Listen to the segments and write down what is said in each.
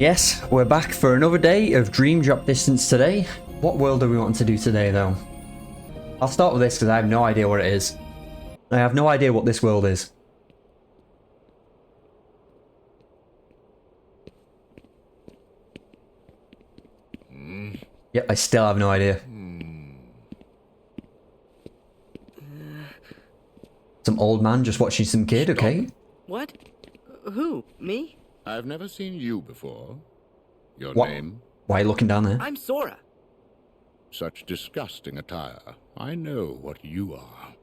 Yes, we're back for another day of Dream Drop Distance today. What world do we want to do today, though? I'll start with this because I have no idea what it is. I have no idea what this world is. Yep, I still have no idea. Some old man just watching some kid, okay? What? Who? Me? I've never seen you before. Your What? name? Why are you looking down there? I'm Sora. Such disgusting attire. I know what you are.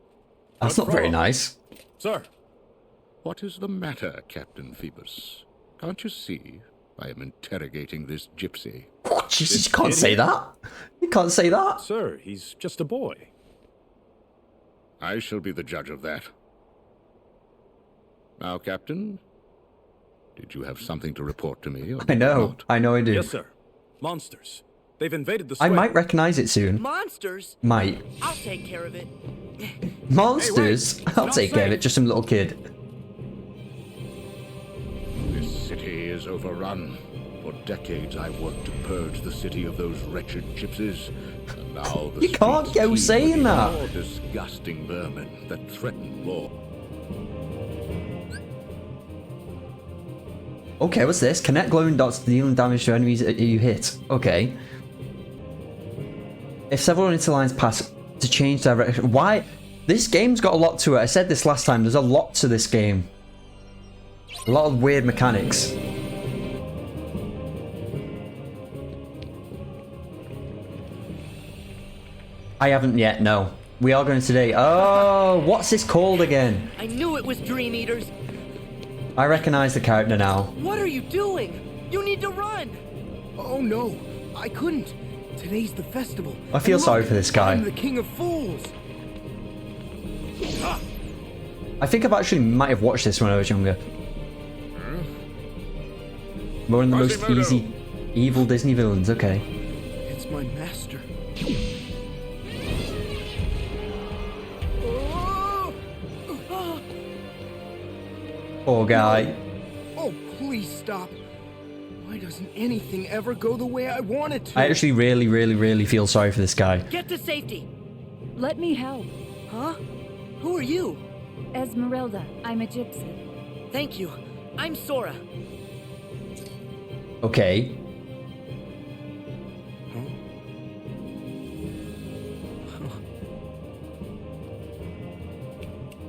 That's not very nice. Sir! What is the matter, Captain Phoebus? Can't you see I am interrogating this gypsy? Oh, Jesus, you can't say that. You can't say that. Sir, he's just a boy. I shall be the judge of that. Now, Captain, did you have something to report to me? Or I know. not? I know I do. Yes, sir. Monsters. They've invaded the I swamp. might recognize it soon. Monsters? Might. I'll take care of it. Monsters? I'll take care of it. Just some little kid. This city is overrun. For decades I've worked to purge the city of those wretched gypsies. And now the You can't streets go teem with saying that. more disgusting vermin that threaten law. Okay, what's this? Connect glowing dots dealing damage to enemies that you hit. Okay. If several interlines pass to change direction. Why? This game's got a lot to it. I said this last time. There's a lot to this game. A lot of weird mechanics. I haven't yet, no. We are going today. Oh, what's this called again? I knew it was Dream Eaters. I recognize the character now. What are you doing? You need to run. Oh no, I couldn't. Today's the festival. I feel And sorry look, for this guy. I'm the king of fools. I think I've actually might have watched this when I was younger. One of the most Quasimodo. easy, evil Disney villains. Okay. It's my master. Poor guy. Oh, please stop. Why doesn't anything ever go the way I want it to? I actually really feel sorry for this guy. Get to safety. Let me help. Huh? Who are you? Esmeralda, I'm a gypsy. Thank you. I'm Sora. Okay.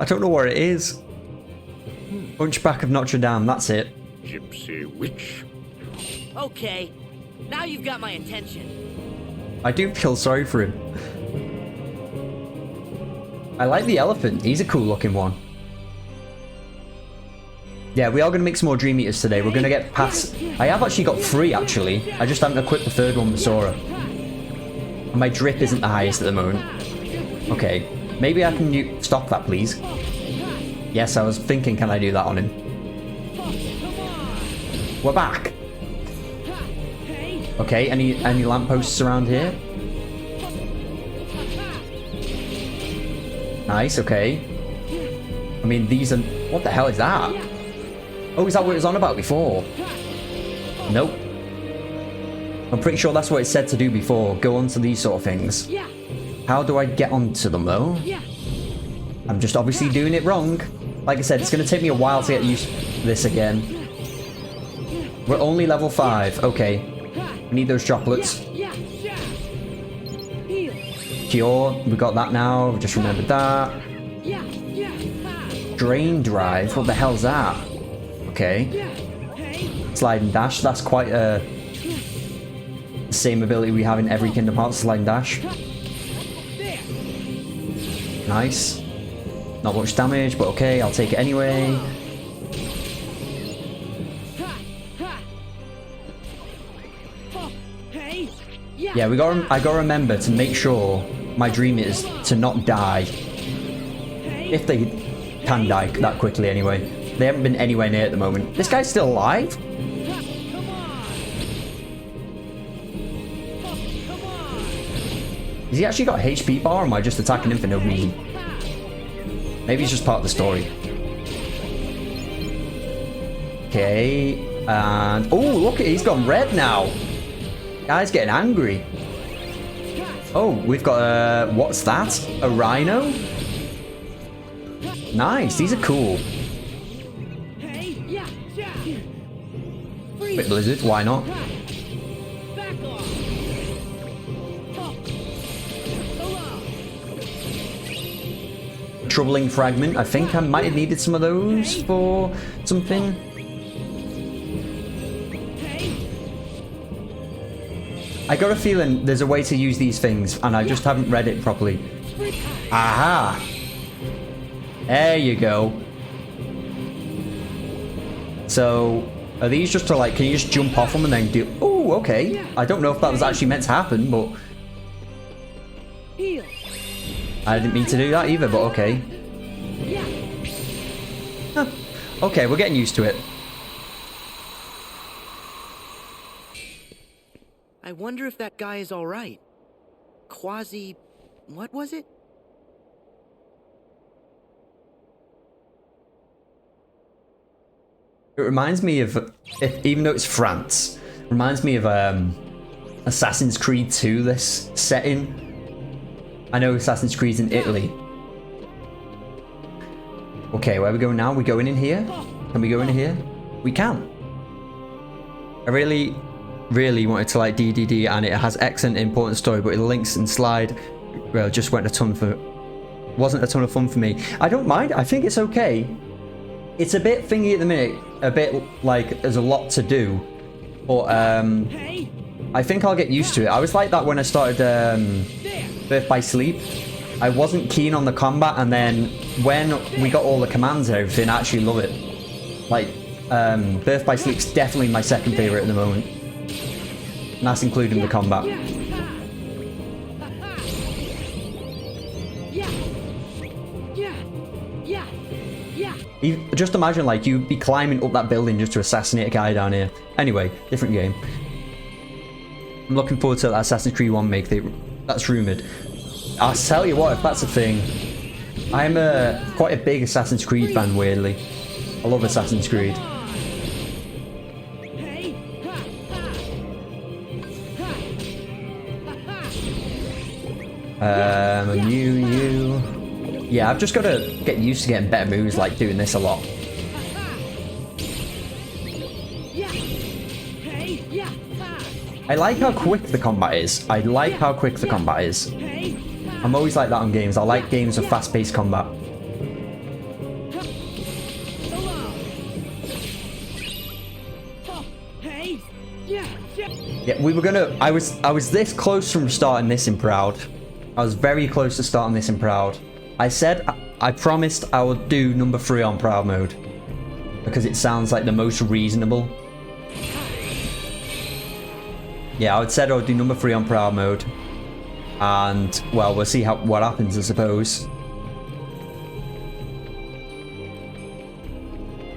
I don't know where it is. Hunchback of Notre Dame, that's it. Gypsy witch. Okay. Now you've got my attention. I do feel sorry for him. I like the elephant. He's a cool looking one. Yeah, we are going to make some more Dream Eaters today. We're going to get past... I have actually got 3, actually. I just haven't equipped the 3rd one with Sora. And my drip isn't the highest at the moment. Okay. Maybe I can stop that, please. Yes, I was thinking, can I do that on him? We're back. Okay, any lampposts around here? Nice, okay. I mean, these are... What the hell is that? Oh, is that what it was on about before? Nope. I'm pretty sure that's what it said to do before. Go onto these sort of things. How do I get onto them, though? I'm just obviously doing it wrong. Like I said, it's going to take me a while to get used to this again. We're only level 5. Okay. We need those chocolates. Cure. We got that now. Just remembered that. Drain drive. What the hell's that? Okay. Slide and dash. That's quite a... same ability we have in every Kingdom Hearts. Slide and dash. Nice. Not much damage, but okay, I'll take it anyway. Yeah, I gotta remember to make sure my dream is to not die. If they can die that quickly anyway. They haven't been anywhere near at the moment. This guy's still alive? Has he actually got a HP bar, or am I just attacking him for no reason? Maybe it's just part of the story. Okay. And, oh, look, he's gone red now. Guy's getting angry. Oh, we've got a, what's that? A rhino? Nice, these are cool. Bit blizzard, why not? Troubling fragment. I think I might have needed some of those for something. I got a feeling there's a way to use these things, and I just haven't read it properly. Aha! There you go. So, are these just to like, can you just jump off them and then do... Oh, okay. I don't know if that was actually meant to happen, but... I didn't mean to do that either, but okay. Huh. Okay, we're getting used to it. I wonder if that guy is alright. Quasi... what was it? It reminds me of, even though it's France, it reminds me of Assassin's Creed 2, this setting. I know Assassin's Creed's in Italy. Okay, where are we going now? We going in here? Can we go in here? We can. I really wanted to like DDD, and it has excellent important story, but the links and slide, well, just wasn't a ton of fun for me. I don't mind. I think it's okay. It's a bit thingy at the minute, a bit like there's a lot to do, but I think I'll get used to it. I was like that when I started Birth by Sleep. I wasn't keen on the combat, and then when we got all the commands and everything, I actually love it. Like, Birth by Sleep's definitely my second favourite at the moment. And that's including the combat. Just imagine, like, you'd be climbing up that building just to assassinate a guy down here. Anyway, different game. I'm looking forward to that Assassin's Creed 1 make. That's rumoured. I'll tell you what, if that's a thing, I'm quite a big Assassin's Creed fan, weirdly. I love Assassin's Creed. You. Yeah, I've just got to get used to getting better moves, like doing this a lot. I like how quick the combat is. I'm always like that on games. I like games with fast-paced combat. Yeah, we were gonna... I was this close from starting this in Proud. I was very close to starting this in Proud. I said, I promised I would do number 3 on Proud mode, because it sounds like the most reasonable. Yeah, I said I would do number 3 on Proud mode, and, well, we'll see what happens, I suppose.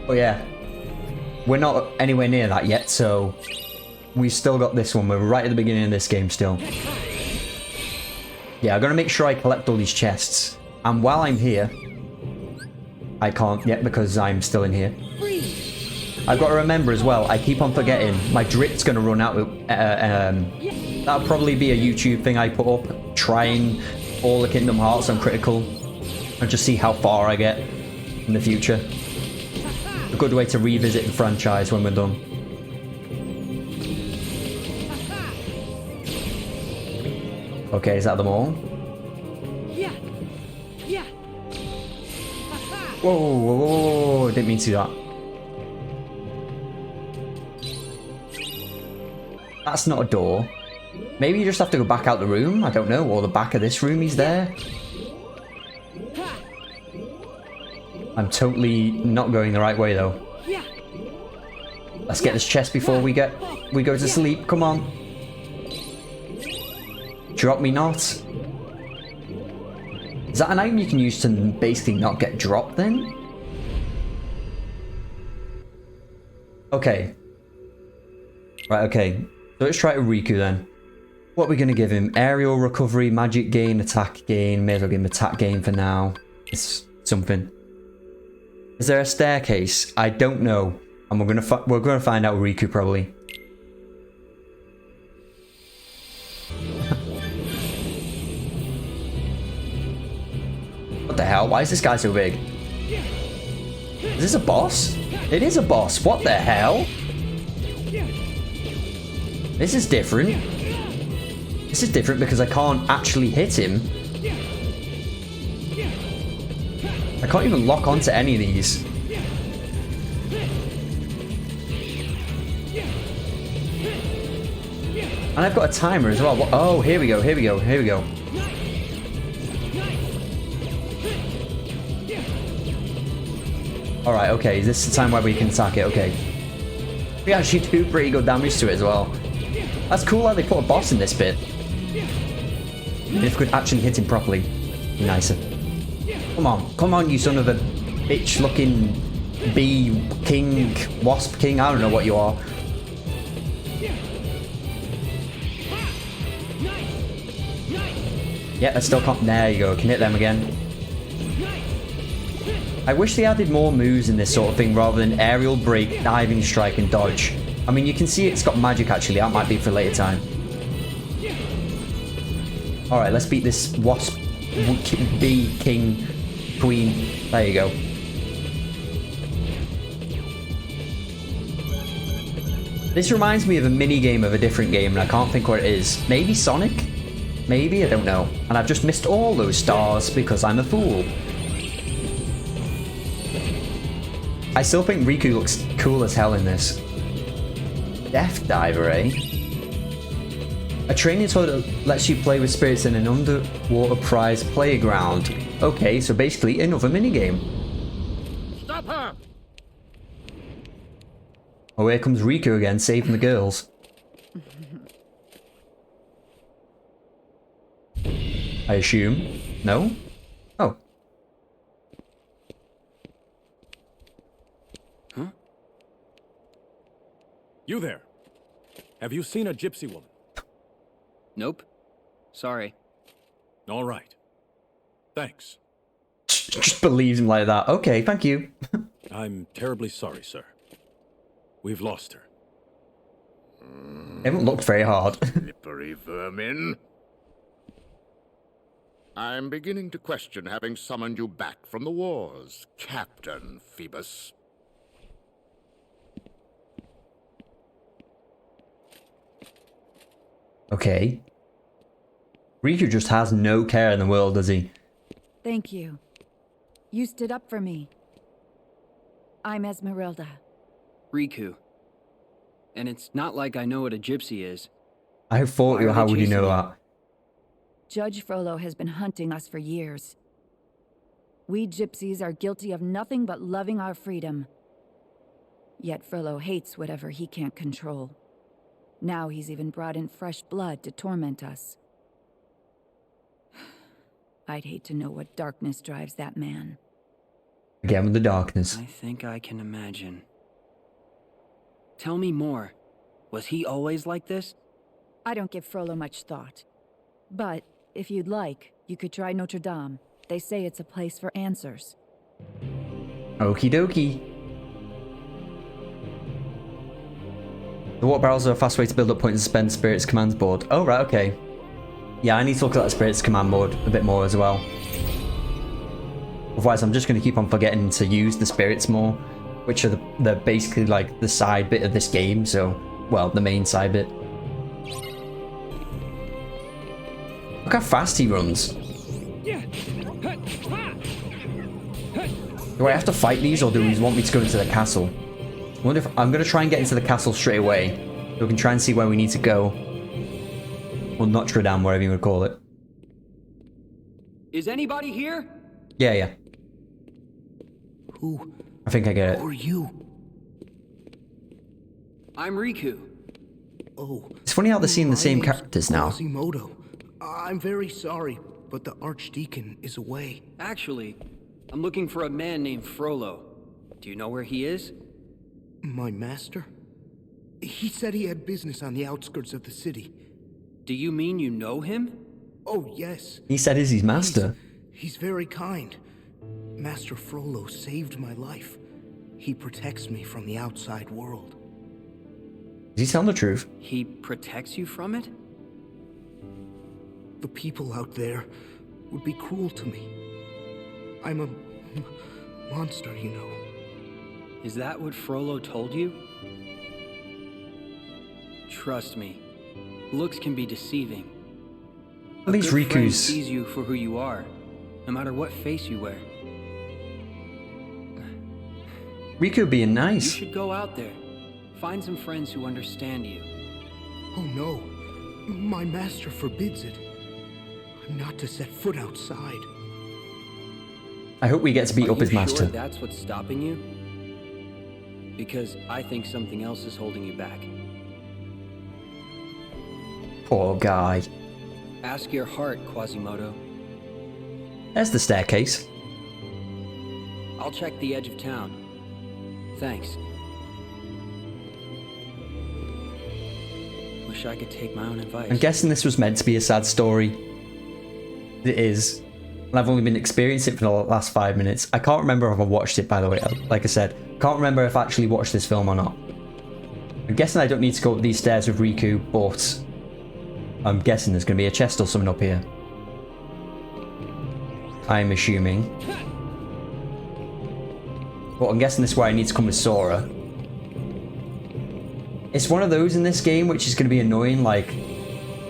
But yeah, we're not anywhere near that yet, so we've still got this one. We're right at the beginning of this game still. Yeah, I'm gonna make sure I collect all these chests. And while I'm here, I can't yet because I'm still in here. I've got to remember as well, I keep on forgetting, my drip's going to run out. That'll probably be a YouTube thing I put up, trying all the Kingdom Hearts on critical, and just see how far I get in the future. A good way to revisit the franchise when we're done. Okay, is that them all? Whoa, whoa, whoa, whoa, didn't mean to do that. That's not a door. Maybe you just have to go back out the room, I don't know, or the back of this room he's there. I'm totally not going the right way though. Let's get this chest before we go to sleep, come on. Drop me not. Is that an item you can use to basically not get dropped then? Okay. Right, okay. So let's try to Riku then. What are we going to give him? Aerial recovery, magic gain, attack gain. May as well give him attack gain for now. It's something. Is there a staircase? I don't know. And we're gonna find out Riku probably. What the hell? Why is this guy so big? Is this a boss? It is a boss. What the hell? This is different. This is different because I can't actually hit him. I can't even lock onto any of these. And I've got a timer as well. Oh, here we go, here we go, here we go. Alright, okay, is this the time where we can attack it? Okay. We actually do pretty good damage to it as well. That's cool how they put a boss in this bit. And if we could actually hit him properly, be nicer. Come on, you son of a bitch looking bee king, wasp king, I don't know what you are. Yeah, I still can't. There you go, can hit them again. I wish they added more moves in this sort of thing rather than aerial, break, diving, strike, and dodge. I mean, you can see it's got magic actually, that might be for later time. Alright, let's beat this wasp, bee, king, queen. There you go. This reminds me of a mini game of a different game, and I can't think what it is. Maybe Sonic? Maybe? I don't know. And I've just missed all those stars because I'm a fool. I still think Riku looks cool as hell in this. Death Diver, eh? A training toy that lets you play with spirits in an underwater prize playground. Okay, so basically another minigame. Stop her! Oh, here comes Riku again, saving the girls. I assume. No? Oh. Huh? You there. Have you seen a gypsy woman? Nope. Sorry. All right. Thanks. Just believes him like that. Okay, thank you. I'm terribly sorry, sir. We've lost her. They haven't looked very hard. Slippery vermin. I'm beginning to question having summoned you back from the wars, Captain Phoebus. Okay. Riku just has no care in the world, does he? Thank you. You stood up for me. I'm Esmeralda. Riku. And it's not like I know what a gypsy is. I thought Why you. are How they would you know chasing you? that? Judge Frollo has been hunting us for years. We gypsies are guilty of nothing but loving our freedom. Yet Frollo hates whatever he can't control. Now he's even brought in fresh blood to torment us. I'd hate to know what darkness drives that man. Again with the darkness. I think I can imagine. Tell me more. Was he always like this? I don't give Frollo much thought. But, if you'd like, you could try Notre Dame. They say it's a place for answers. Okie dokie. The water barrels are a fast way to build up points and spend spirits commands board. Oh, right, okay. Yeah, I need to look at that spirits command board a bit more as well. Otherwise, I'm just going to keep on forgetting to use the spirits more, which are the basically like the side bit of this game, so, well, the main side bit. Look how fast he runs. Do I have to fight these, or do you want me to go into the castle? I wonder if I'm going to try and get into the castle straight away, so we can try and see where we need to go. Or Notre Dame, whatever you would call it. Is anybody here? Yeah, yeah. Who I think I get it. are you? I'm Riku. Oh. It's funny how they're seeing the my same name's characters now. Quasimodo. I'm very sorry, but the Archdeacon is away. Actually, I'm looking for a man named Frollo. Do you know where he is? My master? He said he had business on the outskirts of the city. Do you mean you know him? Oh, yes. He said he's his master. He's very kind. Master Frollo saved my life. He protects me from the outside world. Is he telling the truth? He protects you from it? The people out there would be cruel to me. I'm a monster, you know. Is that what Frollo told you? Trust me, looks can be deceiving. At least A good friend Riku's... sees you for who you are, no matter what face you wear. Riku being You nice. should go out there, find some friends who understand you. Oh no, my master forbids it. I'm not to set foot outside. I hope we get to beat Are up his you master. sure that's what's stopping you? Because I think something else is holding you back. Poor guy. Ask your heart, Quasimodo. There's the staircase. I'll check the edge of town. Thanks. Wish I could take my own advice. I'm guessing this was meant to be a sad story. It is. And I've only been experiencing it for the last 5 minutes. I can't remember if I watched it, by the way. Like I said, can't remember if I actually watched this film or not. I'm guessing I don't need to go up these stairs with Riku, but I'm guessing there's going to be a chest or something up here. I'm assuming. But I'm guessing this is where I need to come with Sora. It's one of those in this game which is going to be annoying, like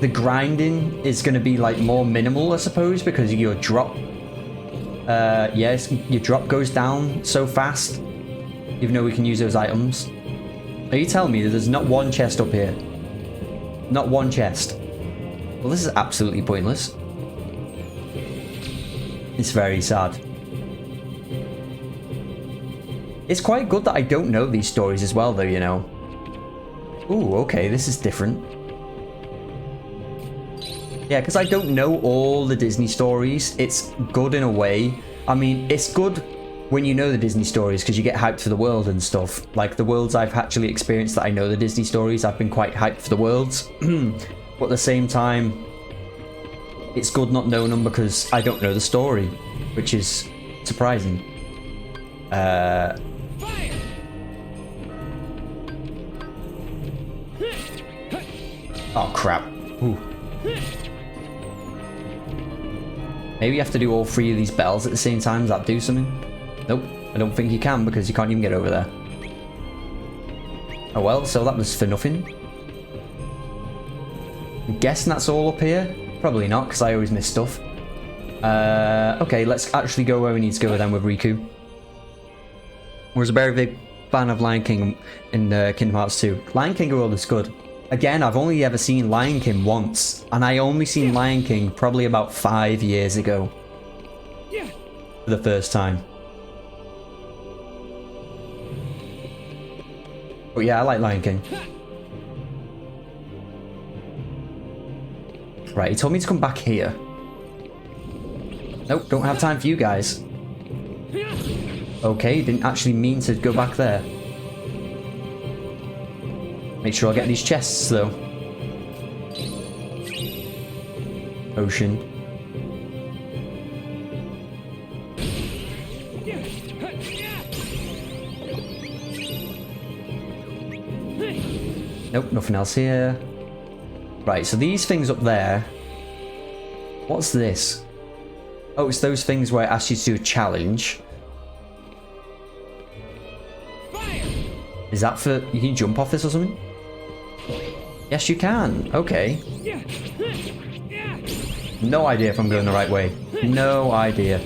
the grinding is going to be like more minimal, I suppose, because your drop yes, your drop goes down so fast, even though we can use those items. Are you telling me that there's not one chest up here? Not one chest. Well, this is absolutely pointless. It's very sad. It's quite good that I don't know these stories as well, though, you know. Ooh, okay, this is different. Yeah, because I don't know all the Disney stories. It's good in a way. I mean, it's good when you know the Disney stories because you get hyped for the world and stuff. Like the worlds I've actually experienced that I know the Disney stories, I've been quite hyped for the worlds. But at the same time, it's good not knowing them because I don't know the story, which is surprising. Oh crap. Ooh. Maybe you have to do all 3 of these bells at the same time. Does that do something? Nope. I don't think you can because you can't even get over there. Oh well, so that was for nothing. I'm guessing that's all up here. Probably not, because I always miss stuff. Okay, let's actually go where we need to go then with Riku. I was a very big fan of Lion King in Kingdom Hearts 2. Lion King world is good. Again, I've only ever seen Lion King once, and I only seen Lion King probably about 5 years ago. For the first time. But yeah, I like Lion King. Right, he told me to come back here. Nope, don't have time for you guys. Okay, didn't actually mean to go back there. Make sure I get these chests, though. Ocean. Nope, nothing else here. Right, so these things up there... What's this? Oh, it's those things where it asks you to do a challenge. Is that for... You can jump off this or something? Yes, you can. Okay. No idea if I'm going the right way. No idea.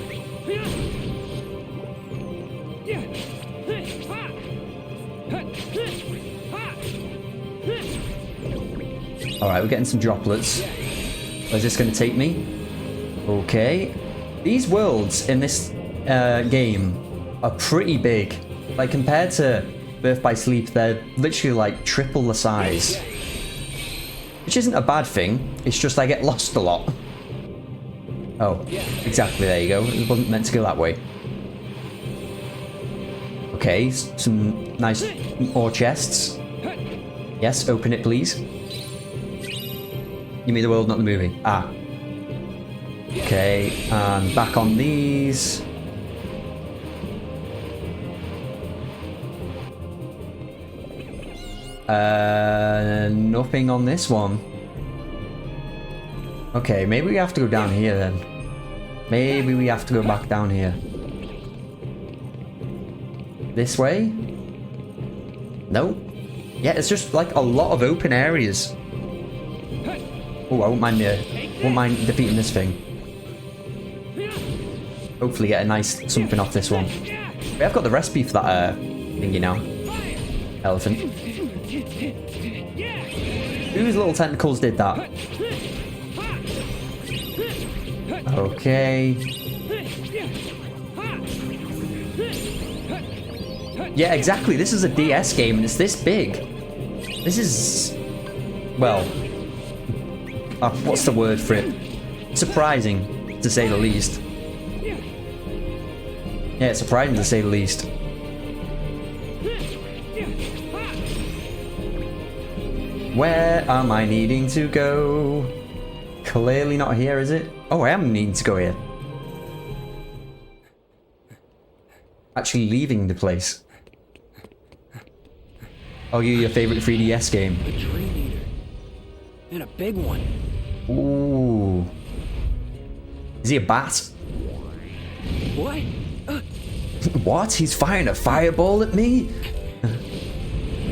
Alright, we're getting some droplets. Where's this going to take me? Okay. These worlds in this game are pretty big. Like, compared to Birth by Sleep, they're literally like triple the size. Which isn't a bad thing, it's just I get lost a lot. Oh, exactly, there you go. It wasn't meant to go that way. Okay, some nice ore chests. Yes, open it please. You mean the world, not the movie? Ah. Okay, and back on these. Nothing on this one. Okay, maybe we have to go down here then. Maybe we have to go back down here. This way? No. Yeah, it's just like a lot of open areas. Oh, I won't mind defeating this thing. Hopefully get a nice something off this one. We have got the recipe for that thingy now. Elephant. Whose little tentacles did that? Okay. Yeah, exactly. This is a DS game and it's this big. This is... well... what's the word for it? Surprising, to say the least. Yeah, it's surprising to say the least. Where am I needing to go? Clearly not here, is it? Oh, I am needing to go here. Actually leaving the place. Oh, your favorite 3DS game. A dream eater. And a big one. Ooh. Is he a bat? What? What? He's firing a fireball at me?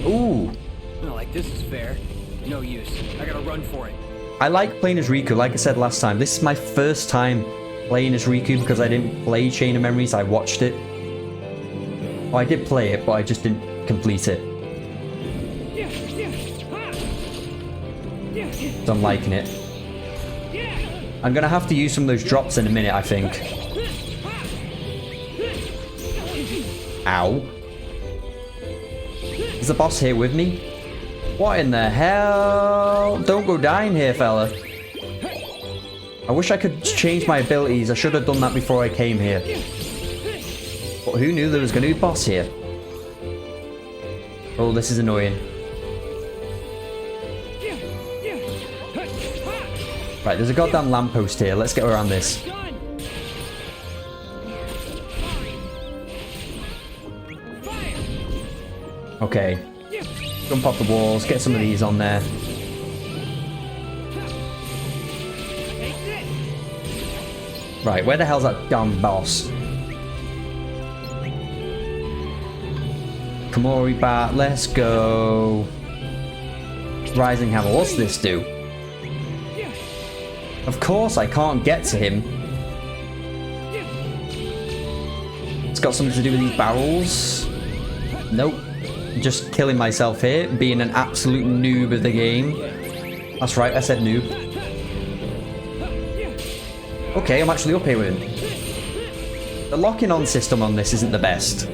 Ooh. Not like this is fair. No use. I gotta run for it. I like playing as Riku, like I said last time. This is my first time playing as Riku because I didn't play Chain of Memories, I watched it. Well, I did play it, but I just didn't complete it. So I'm liking it. I'm gonna have to use some of those drops in a minute, I think. Ow. Is the boss here with me? What in the hell? Don't go dying here, fella. I wish I could change my abilities. I should have done that before I came here. But who knew there was going to be a boss here? Oh, this is annoying. Right, there's a goddamn lamppost here. Let's get around this. Okay. Jump off the walls, get some of these on there. Right, where the hell's that damn boss? Komori Bat, let's go. Rising Hammer, what's this do? Of course I can't get to him. It's got something to do with these barrels. Nope. Just killing myself here, being an absolute noob of the game. That's right, I said noob. Okay, I'm actually up here with him. The locking on system on this isn't the best.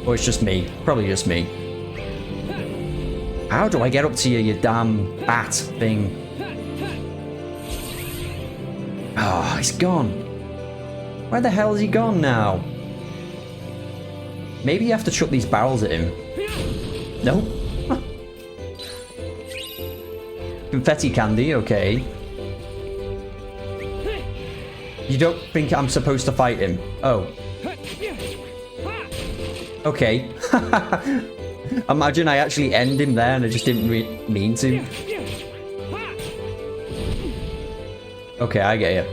Or it's just me. Probably just me. How do I get up to you, you damn bat thing? Ah, oh, he's gone. Where the hell is he gone now? Maybe you have to chuck these barrels at him. No? Huh. Confetti candy, okay. You don't think I'm supposed to fight him? Oh. Okay. Imagine I actually end him there and I just didn't mean to. Okay, I get you.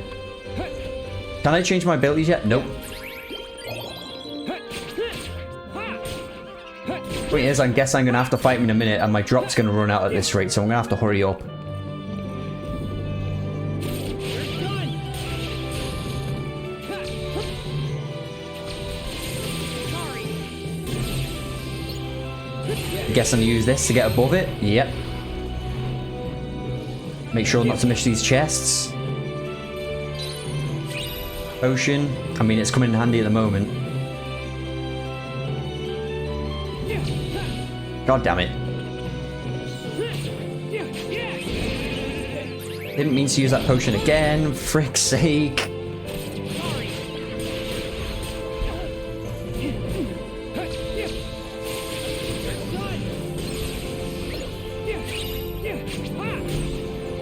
Can I change my abilities yet? Nope. Point is, I guess I'm going to have to fight him in a minute and my drop's going to run out at this rate, so I'm going to have to hurry up. Guess I'm going to use this to get above it. Yep. Make sure not to miss these chests. Potion. I mean, it's coming in handy at the moment. God damn it. Didn't mean to use that potion again. Frick's sake.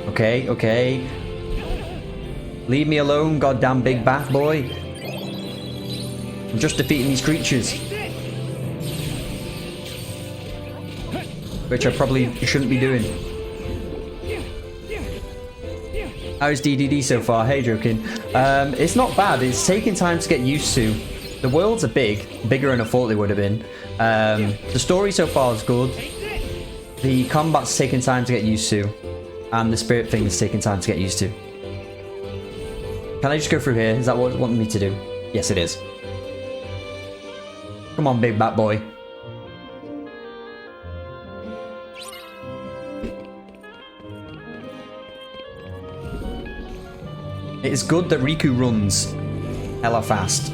Okay, okay. Leave me alone, goddamn big bat boy. I'm just defeating these creatures. which I probably shouldn't be doing. How's DDD so far? Hey, joking. It's not bad. It's taking time to get used to. The worlds are big, bigger than I thought they would have been. The story so far is good. The combat's taking time to get used to, and the spirit thing is taking time to get used to. Can I just go through here? Is that what it wanted me to do? Yes, it is. Come on, big bat boy. It is good that Riku runs hella fast.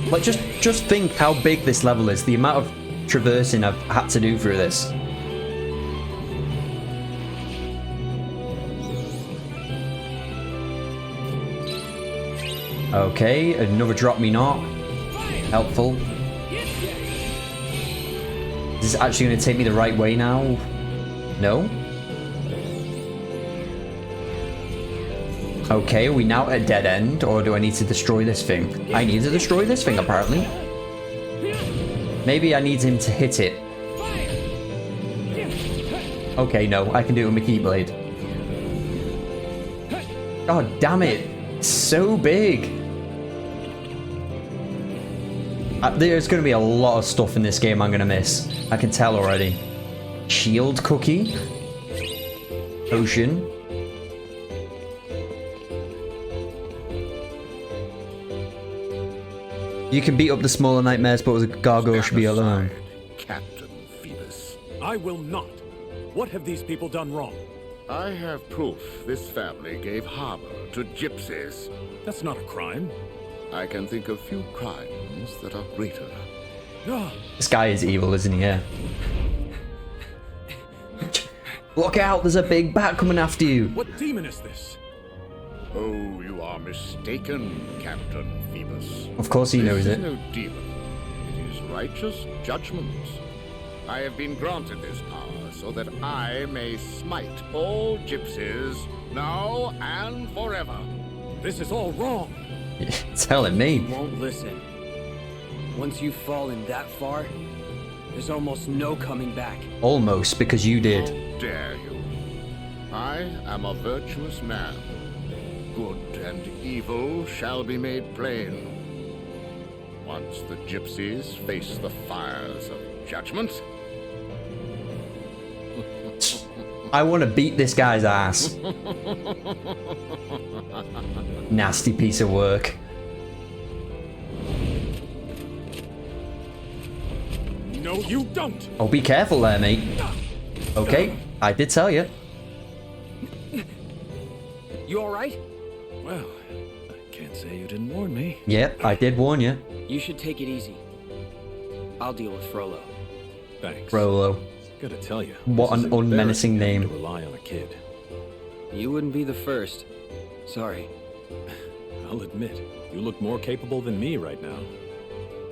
Like, just think how big this level is. The amount of traversing I've had to do through this. Okay, another drop me not. Helpful. Is this actually going to take me the right way now? No? Okay, are we now at a dead end, or do I need to destroy this thing? I need to destroy this thing, apparently. Maybe I need him to hit it. Okay, no, I can do it with my Keyblade. God damn it. It's so big. There's going to be a lot of stuff in this game I'm going to miss. I can tell already. Shield cookie. Ocean. You can beat up the smaller nightmares, but with a gargoyle should be alone. Captain Phoebus. I will not. What have these people done wrong? I have proof this family gave harbor to gypsies. That's not a crime. I can think of few crimes that are greater. Ah, This guy is evil, isn't he? Yeah. Look out, there's a big bat coming after you. what demon is this? Oh, you are mistaken, Captain Phoebus. Of course he knows This it. is no demon. It is righteous judgment. I have been granted this power so that I may smite all gypsies now and forever. This is all wrong. Telling me. Won't listen. Once you've fallen that far, there's almost no coming back. Almost, because you did. How dare you? I am a virtuous man. Good and evil shall be made plain. Once the gypsies face the fires of judgment. I want to beat this guy's ass. Nasty piece of work. No, you don't. Oh, be careful there, mate. Okay, I did tell you. You alright? Well, I can't say you didn't warn me. Yep, I did warn you. You should take it easy. I'll deal with Frollo. Thanks. Rolo. Gotta tell you. What this an is unmenacing embarrassing having name. to rely on a kid. You wouldn't be the first. Sorry. I'll admit, you look more capable than me right now.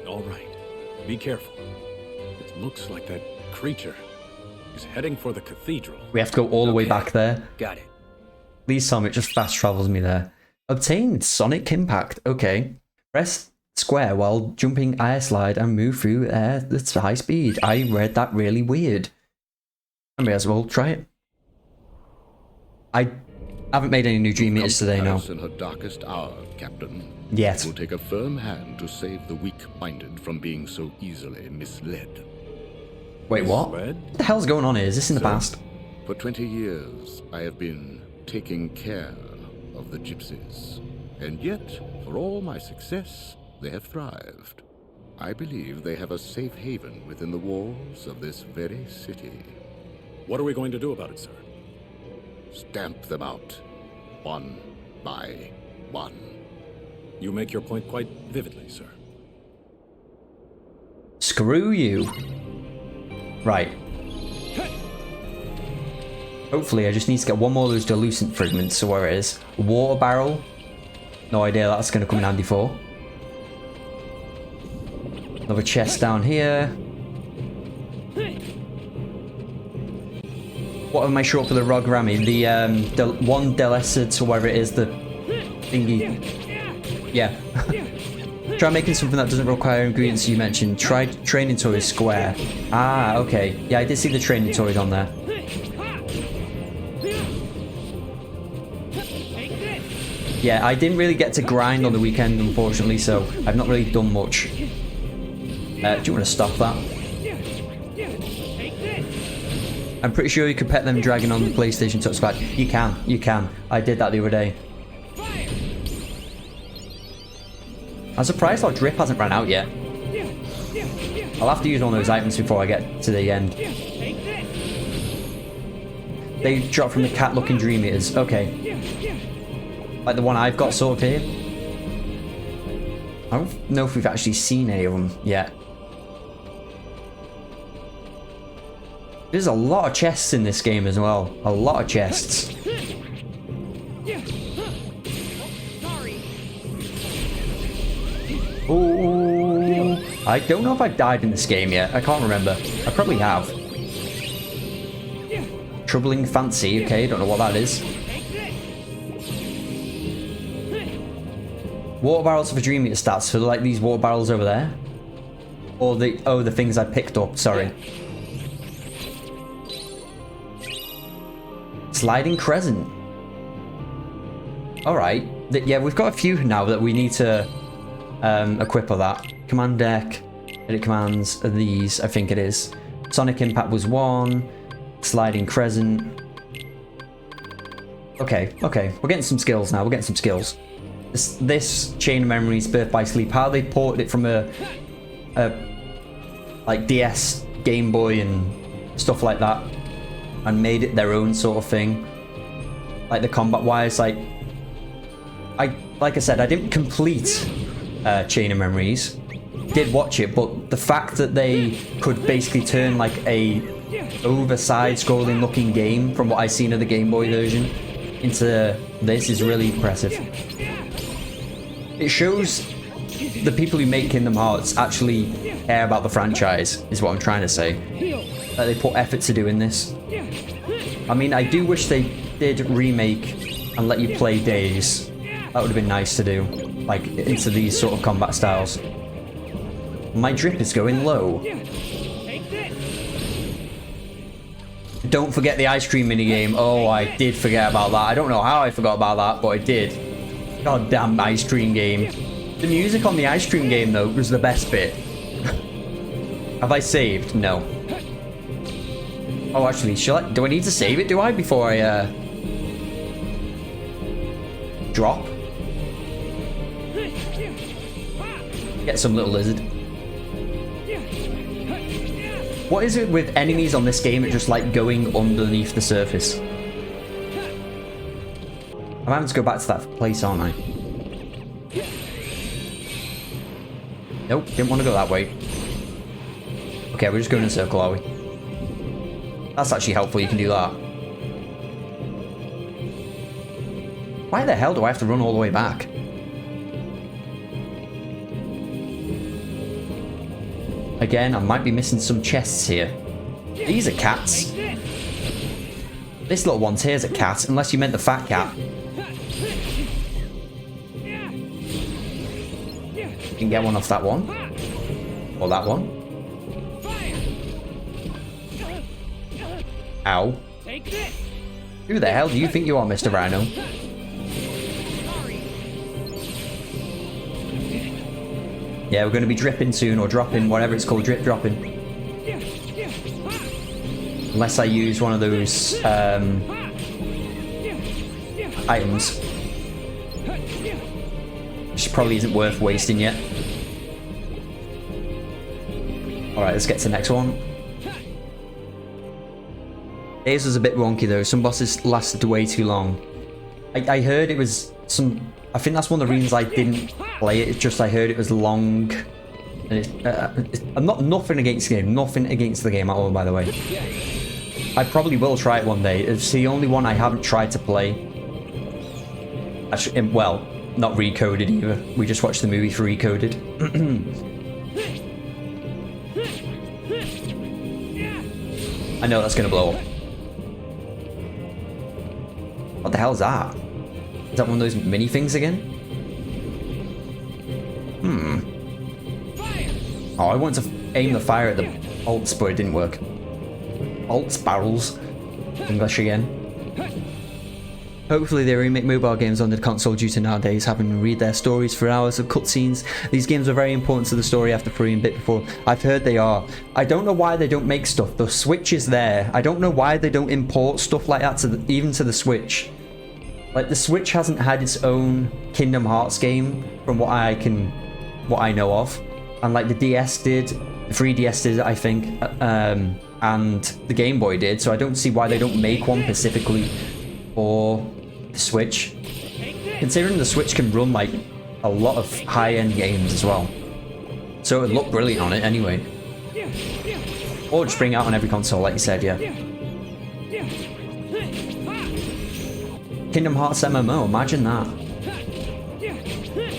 All right, be careful. It looks like that creature is heading for the cathedral. We have to go all the way Okay. back there. Got it. Please tell me it just fast travels me there. Obtain Sonic Impact. Okay. Press square while jumping air slide and move through air at high speed. I read that really weird. I may as well try it. I haven't made any new dream meters today, no. In her darkest hour, Captain. Yet. It will take a firm hand to save the weak-minded from being so easily misled. Wait, what? Misled? What the hell's going on here? Is this in the past? For 20 years, I have been taking care of the gypsies. And yet, for all my success, they have thrived. I believe they have a safe haven within the walls of this very city. What are we going to do about it, sir? Stamp them out, one by one. You make your point quite vividly, sir. Screw you. Right. Hopefully, I just need to get one more of those Dilucent fragments, so where it is. Water barrel. No idea that's going to come in handy for. Another chest down here. What am I short for the Rogrami? The one Delecid, or whatever it is, the thingy. Yeah. Try making something that doesn't require ingredients you mentioned. Try training toys square. Ah, okay. Yeah, I did see the training toys on there. Yeah, I didn't really get to grind on the weekend, unfortunately, so I've not really done much. Do you want to stop that? I'm pretty sure you could pet them dragging on the PlayStation touchpad. You can, you can. I did that the other day. I'm surprised our drip hasn't ran out yet. I'll have to use one of those items before I get to the end. They drop from the cat-looking Dream Eaters. Okay. Like the one I've got sort of here. I don't know if we've actually seen any of them yet. There's a lot of chests in this game as well. A lot of chests. Ooh. I don't know if I've died in this game yet. I can't remember. I probably have. Troubling Fancy. Okay, don't know what that is. Water barrels for Dream Eater stats. So like these water barrels over there? Or the... Oh, the things I picked up. Sorry. Sliding Crescent. Alright. Yeah, we've got a few now that we need to equip of that. Command deck. Edit commands are these, I think it is. Sonic Impact was one. Sliding Crescent. Okay, okay. We're getting some skills now. We're getting some skills. This Chain of Memories, Birth by Sleep, how they ported it from a like DS, Game Boy and stuff like that, and made it their own sort of thing. Like the combat wise, like I said, I didn't complete Chain of Memories. Did watch it, but the fact that they could basically turn like a oversized scrolling looking game from what I've seen of the Game Boy version into this is really impressive. It shows the people who make Kingdom Hearts actually care about the franchise, is what I'm trying to say. That they put effort to doing this. I mean, I do wish they did remake and let you play Days. That would have been nice to do, like, into these sort of combat styles. My drip is going low. Don't forget the ice cream minigame. Oh, I did forget about that. I don't know how I forgot about that, but I did. God damn ice cream game. The music on the ice cream game, though, was the best bit. Have I saved? No. Oh, actually, do I need to save it, do I, before I, drop? Get some little lizard. What is it with enemies on this game that just like going underneath the surface? I'm having to go back to that place, aren't I? Nope, didn't want to go that way. Okay, we're just going in a circle, are we? That's actually helpful, you can do that. Why the hell do I have to run all the way back? Again, I might be missing some chests here. These are cats. This little one's here's a cat, unless you meant the fat cat. You can get one off that one. Or that one. Ow. Who the hell do you think you are, Mr. Rhino? Yeah, we're going to be dripping soon, or dropping, whatever it's called, drip dropping. Unless I use one of those items. Which probably isn't worth wasting yet. Alright, let's get to the next one. Days was a bit wonky though, some bosses lasted way too long. I heard it was some... I think that's one of the reasons I didn't play it. It's just I heard it was long. And I'm not nothing against the game. Nothing against the game at all, by the way. I probably will try it one day. It's the only one I haven't tried to play. Actually, well, not Recoded either. We just watched the movie for Recoded. I know that's gonna blow up. What the hell is that? Is that one of those mini things again? Oh, I wanted to aim the fire at the bolts, but it didn't work. Bolts, barrels. English again. Hopefully they remake mobile games on the console due to nowadays having to read their stories for hours of cutscenes. These games are very important to the story after 3 and bit before. I've heard they are. I don't know why they don't make stuff. The Switch is there. I don't know why they don't import stuff like that to even to the Switch. Like the Switch hasn't had its own Kingdom Hearts game from what I know of. And like the DS did, the 3DS did, I think, and the Game Boy did. So I don't see why they don't make one specifically for the Switch. Considering the Switch can run like a lot of high-end games as well. So it would look brilliant on it anyway. Or just bring it out on every console, like you said, yeah. Kingdom Hearts MMO, imagine that.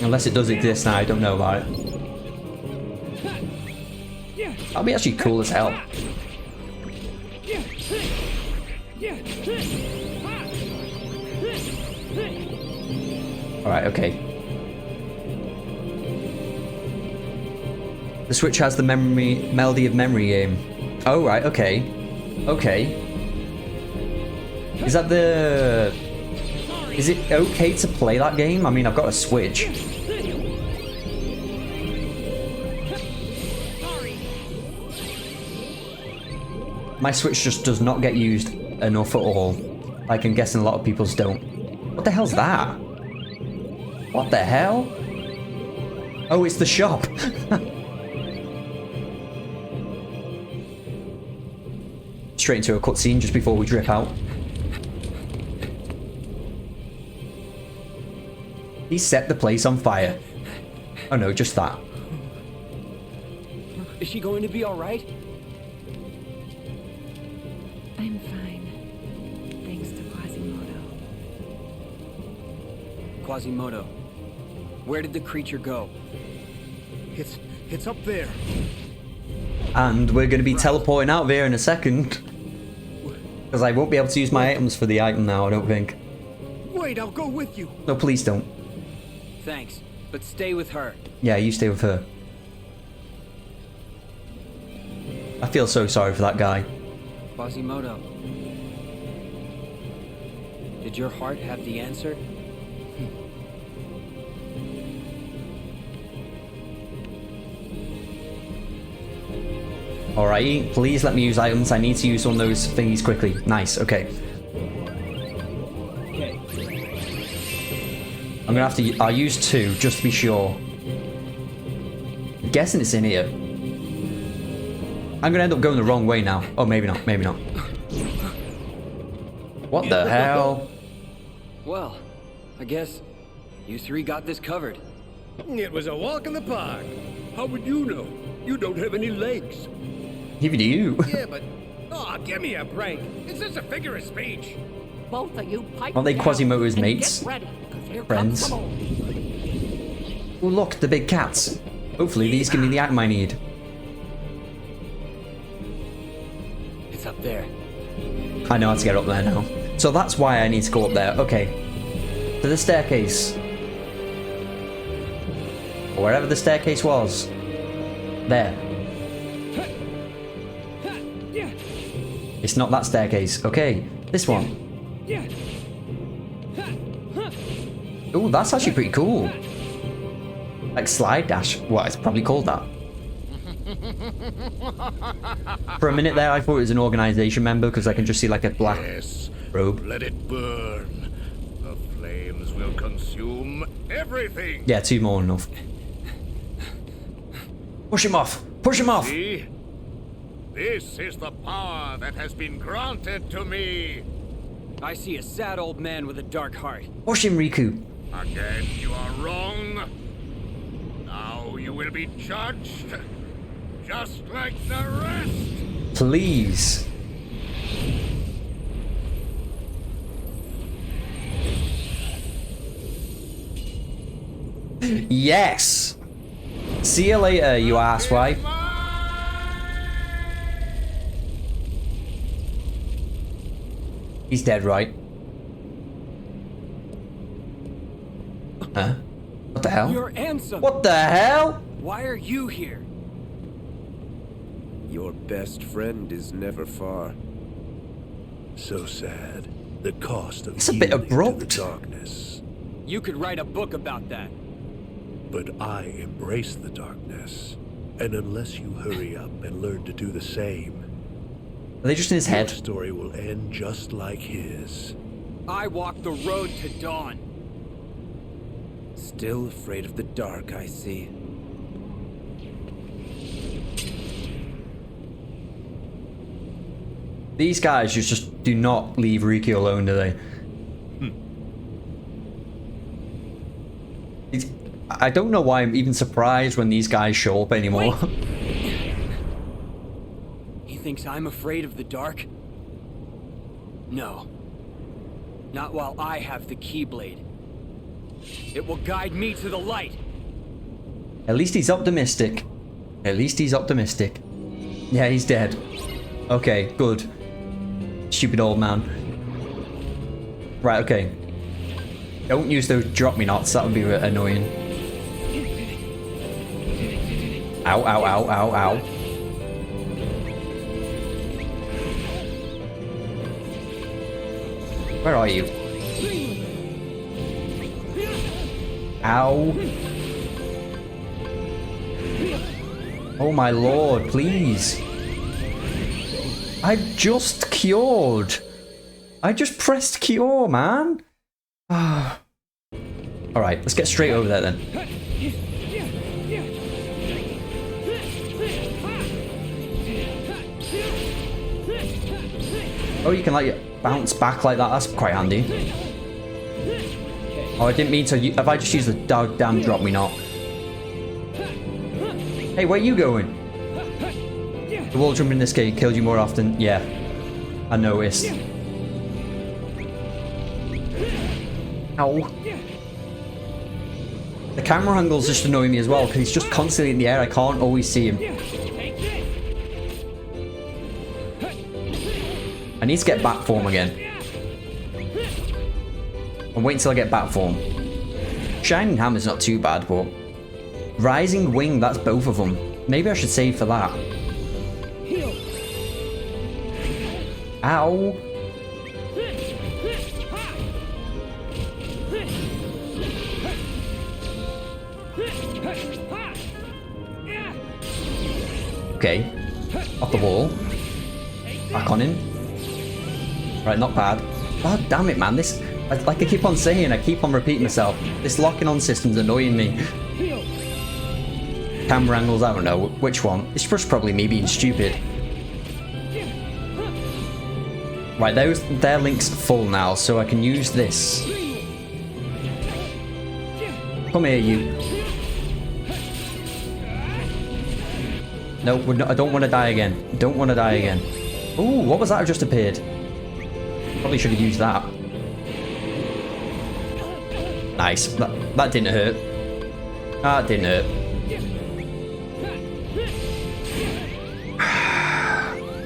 Unless it does exist now, I don't know about it. That'd be actually cool as hell. Alright, okay. The Switch has the Melody of Memory game. Oh, right, okay. Okay. Is that the... Is it okay to play that game? I mean, I've got a Switch. My Switch just does not get used enough at all. Like, I'm guessing a lot of people's don't. What the hell's that? What the hell? Oh, it's the shop. Straight into a cutscene just before we drip out. He set the place on fire. Oh no, just that. Is she going to be all right? I'm fine. Thanks to Quasimodo. Quasimodo, where did the creature go? It's up there. And we're going to be teleporting out there in a second. Because I won't be able to use my items for the item now, I don't think. Wait, I'll go with you. No, please don't. Thanks, but stay with her. Yeah, you stay with her. I feel so sorry for that guy. Quasimodo, did your heart have the answer? Alright, please let me use items. I need to use one of those thingies quickly. Nice, okay. I'm gonna have to... I'll use 2, just to be sure. I'm guessing it's in here. I'm gonna end up going the wrong way now. Oh, maybe not, maybe not. What the hell? Well, I guess you 3 got this covered. It was a walk in the park. How would you know? You don't have any legs. Neither do you. Yeah, but... Oh, give me a break. Is this a figure of speech? Both of you pipe Aren't they down Quasimodo's and mates? Get ready, 'cause here Friends? comes the mole. Oh, look, the big cats. Hopefully these give me the item I need. It's up there. I know how to get up there now. So that's why I need to go up there. Okay. To the staircase. Or wherever the staircase was. There. It's not that staircase. Okay. This one. Oh, that's actually pretty cool. Like slide dash. What, it's probably called that. For a minute there, I thought it was an organization member because I can just see like a black robe. Let it burn. The flames will consume everything. Yeah, 2 more enough. Push him off! Push him off! See? This is the power that has been granted to me. I see a sad old man with a dark heart. Push him, Riku. Again, you are wrong. Now you will be judged, just like the rest. Please. Yes! See you later, you asswipe. He's dead, right? Huh? What the the hell? You're Ansem. What the hell? Why are you here? Your best friend is never far. So sad. The cost of It's a bit yielding abrupt. to the darkness. You could write a book about that. But I embrace the darkness. And unless you hurry up and learn to do the same, Are they just in his your head? story will end just like his. I walked the road to dawn. Still afraid of the dark, I see. These guys just do not leave Riku alone, do they? I don't know why I'm even surprised when these guys show up anymore. He thinks I'm afraid of the dark? No. Not while I have the Keyblade. It will guide me to the light. At least he's optimistic. At least he's optimistic. Yeah, he's dead. Okay, good. Stupid old man. Right, okay. Don't use those drop me knots, that would be annoying. Ow, ow, ow, ow, ow. Where are you? Ow. Oh my lord, please. I just cured. I just pressed cure, man. Alright, let's get straight over there then. Oh, you can like bounce back like that. That's quite handy. Oh, I didn't mean to. Have I just used the damn drop me not? Hey, where are you going? The wall jump in this game killed you more often. Yeah, I noticed. Ow. The camera angle's just annoying me as well because he's just constantly in the air. I can't always see him. I need to get back form again. I'm waiting until I get back form. Shining Hammer's not too bad, but Rising Wing, that's both of them. Maybe I should save for that. Ow. Okay. Off the wall. Back on him. Right, not bad. God damn it, man. This, like I keep on saying, I keep on repeating myself. This locking on system's annoying me. Camera angles, I don't know. Which one? It's just probably me being stupid. Right, their link's full now, so I can use this. Come here, you. No, I don't want to die again. Don't want to die again. Ooh, what was that just appeared? Probably should have used that. Nice. That didn't hurt. That didn't hurt.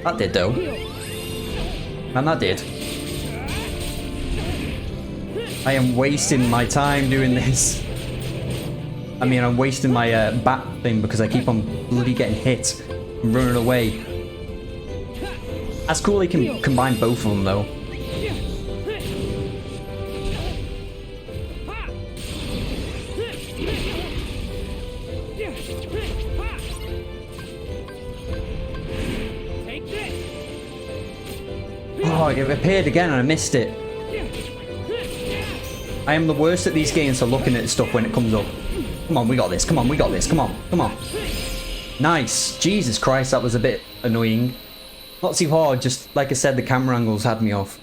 That did though. And that did. I am wasting my time doing this. I mean, I'm wasting my bat thing because I keep on bloody getting hit and running away. That's cool they can combine both of them though. Oh, it appeared again and I missed it. I am the worst at these games for looking at stuff when it comes up. Come on, we got this. Come on, we got this. Come on, come on. Nice. Jesus Christ, that was a bit annoying. Not too hard, just like I said, the camera angles had me off.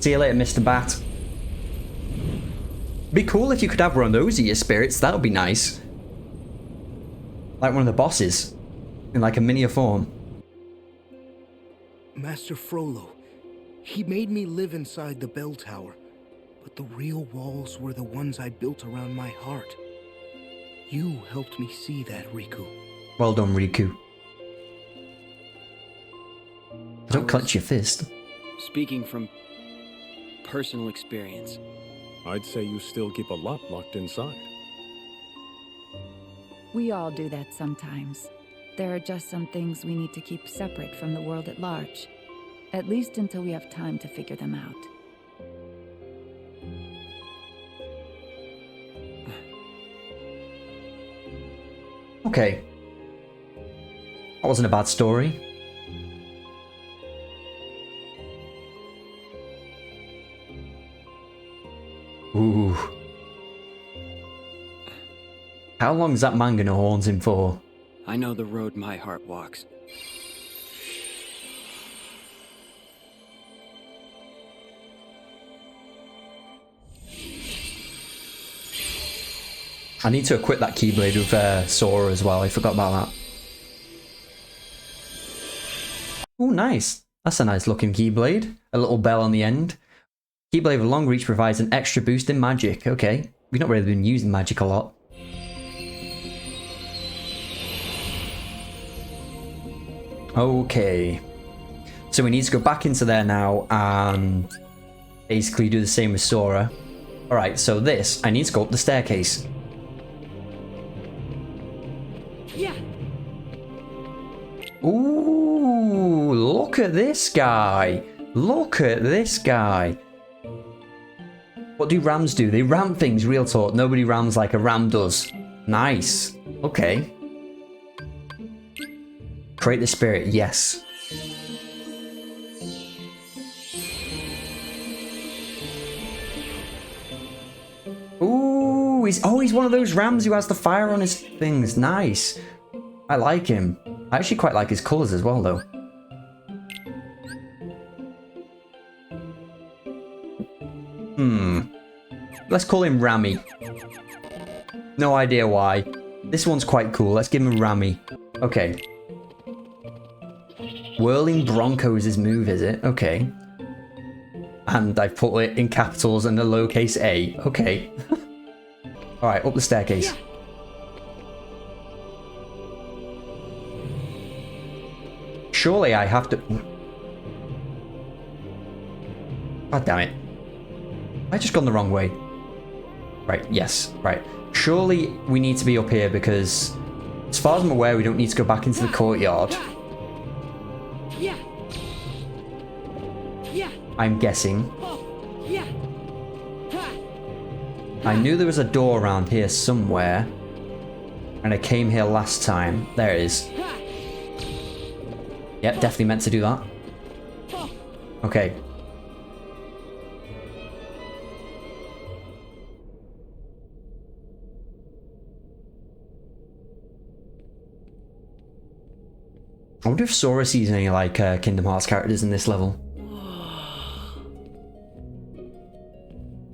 See you later, Mr. Bat. Be cool if you could have one of those of your spirits, that would be nice. Like one of the bosses. In like a miniature form. Master Frollo, he made me live inside the bell tower, but the real walls were the ones I built around my heart. You helped me see that, Riku. Well done, Riku. Don't clench your fist. Speaking from personal experience. I'd say you still keep a lot locked inside. We all do that sometimes. There are just some things we need to keep separate from the world at large. At least until we have time to figure them out. Okay. That wasn't a bad story. Ooh. How long is that man gonna haunt him for? I know the road my heart walks. I need to equip that Keyblade with Sora as well. I forgot about that. Oh, nice. That's a nice looking Keyblade. A little bell on the end. Keyblade with long reach provides an extra boost in magic. Okay. We've not really been using magic a lot. Okay. So we need to go back into there now and basically do the same with Sora. Alright, so this, I need to go up the staircase. Yeah. Ooh, look at this guy. Look at this guy. What do rams do? They ram things, real talk. Nobody rams like a ram does. Nice. Okay. Create the spirit, yes. Ooh, he's one of those rams who has the fire on his things. Nice. I like him. I actually quite like his colours as well, though. Let's call him Rami. No idea why. This one's quite cool. Let's give him Rami. Okay. Whirling Bronco is his move, is it? Okay. And I've put it in capitals and a lowercase a. Okay. Alright, up the staircase. Surely I have to... God damn it. I just gone the wrong way. Right, yes, right. Surely we need to be up here because, as far as I'm aware, we don't need to go back into the courtyard. Yeah. Yeah. I'm guessing. Yeah. I knew there was a door around here somewhere. And I came here last time. There it is. Yep, definitely meant to do that. Okay. I wonder if Sora sees any, like, Kingdom Hearts characters in this level.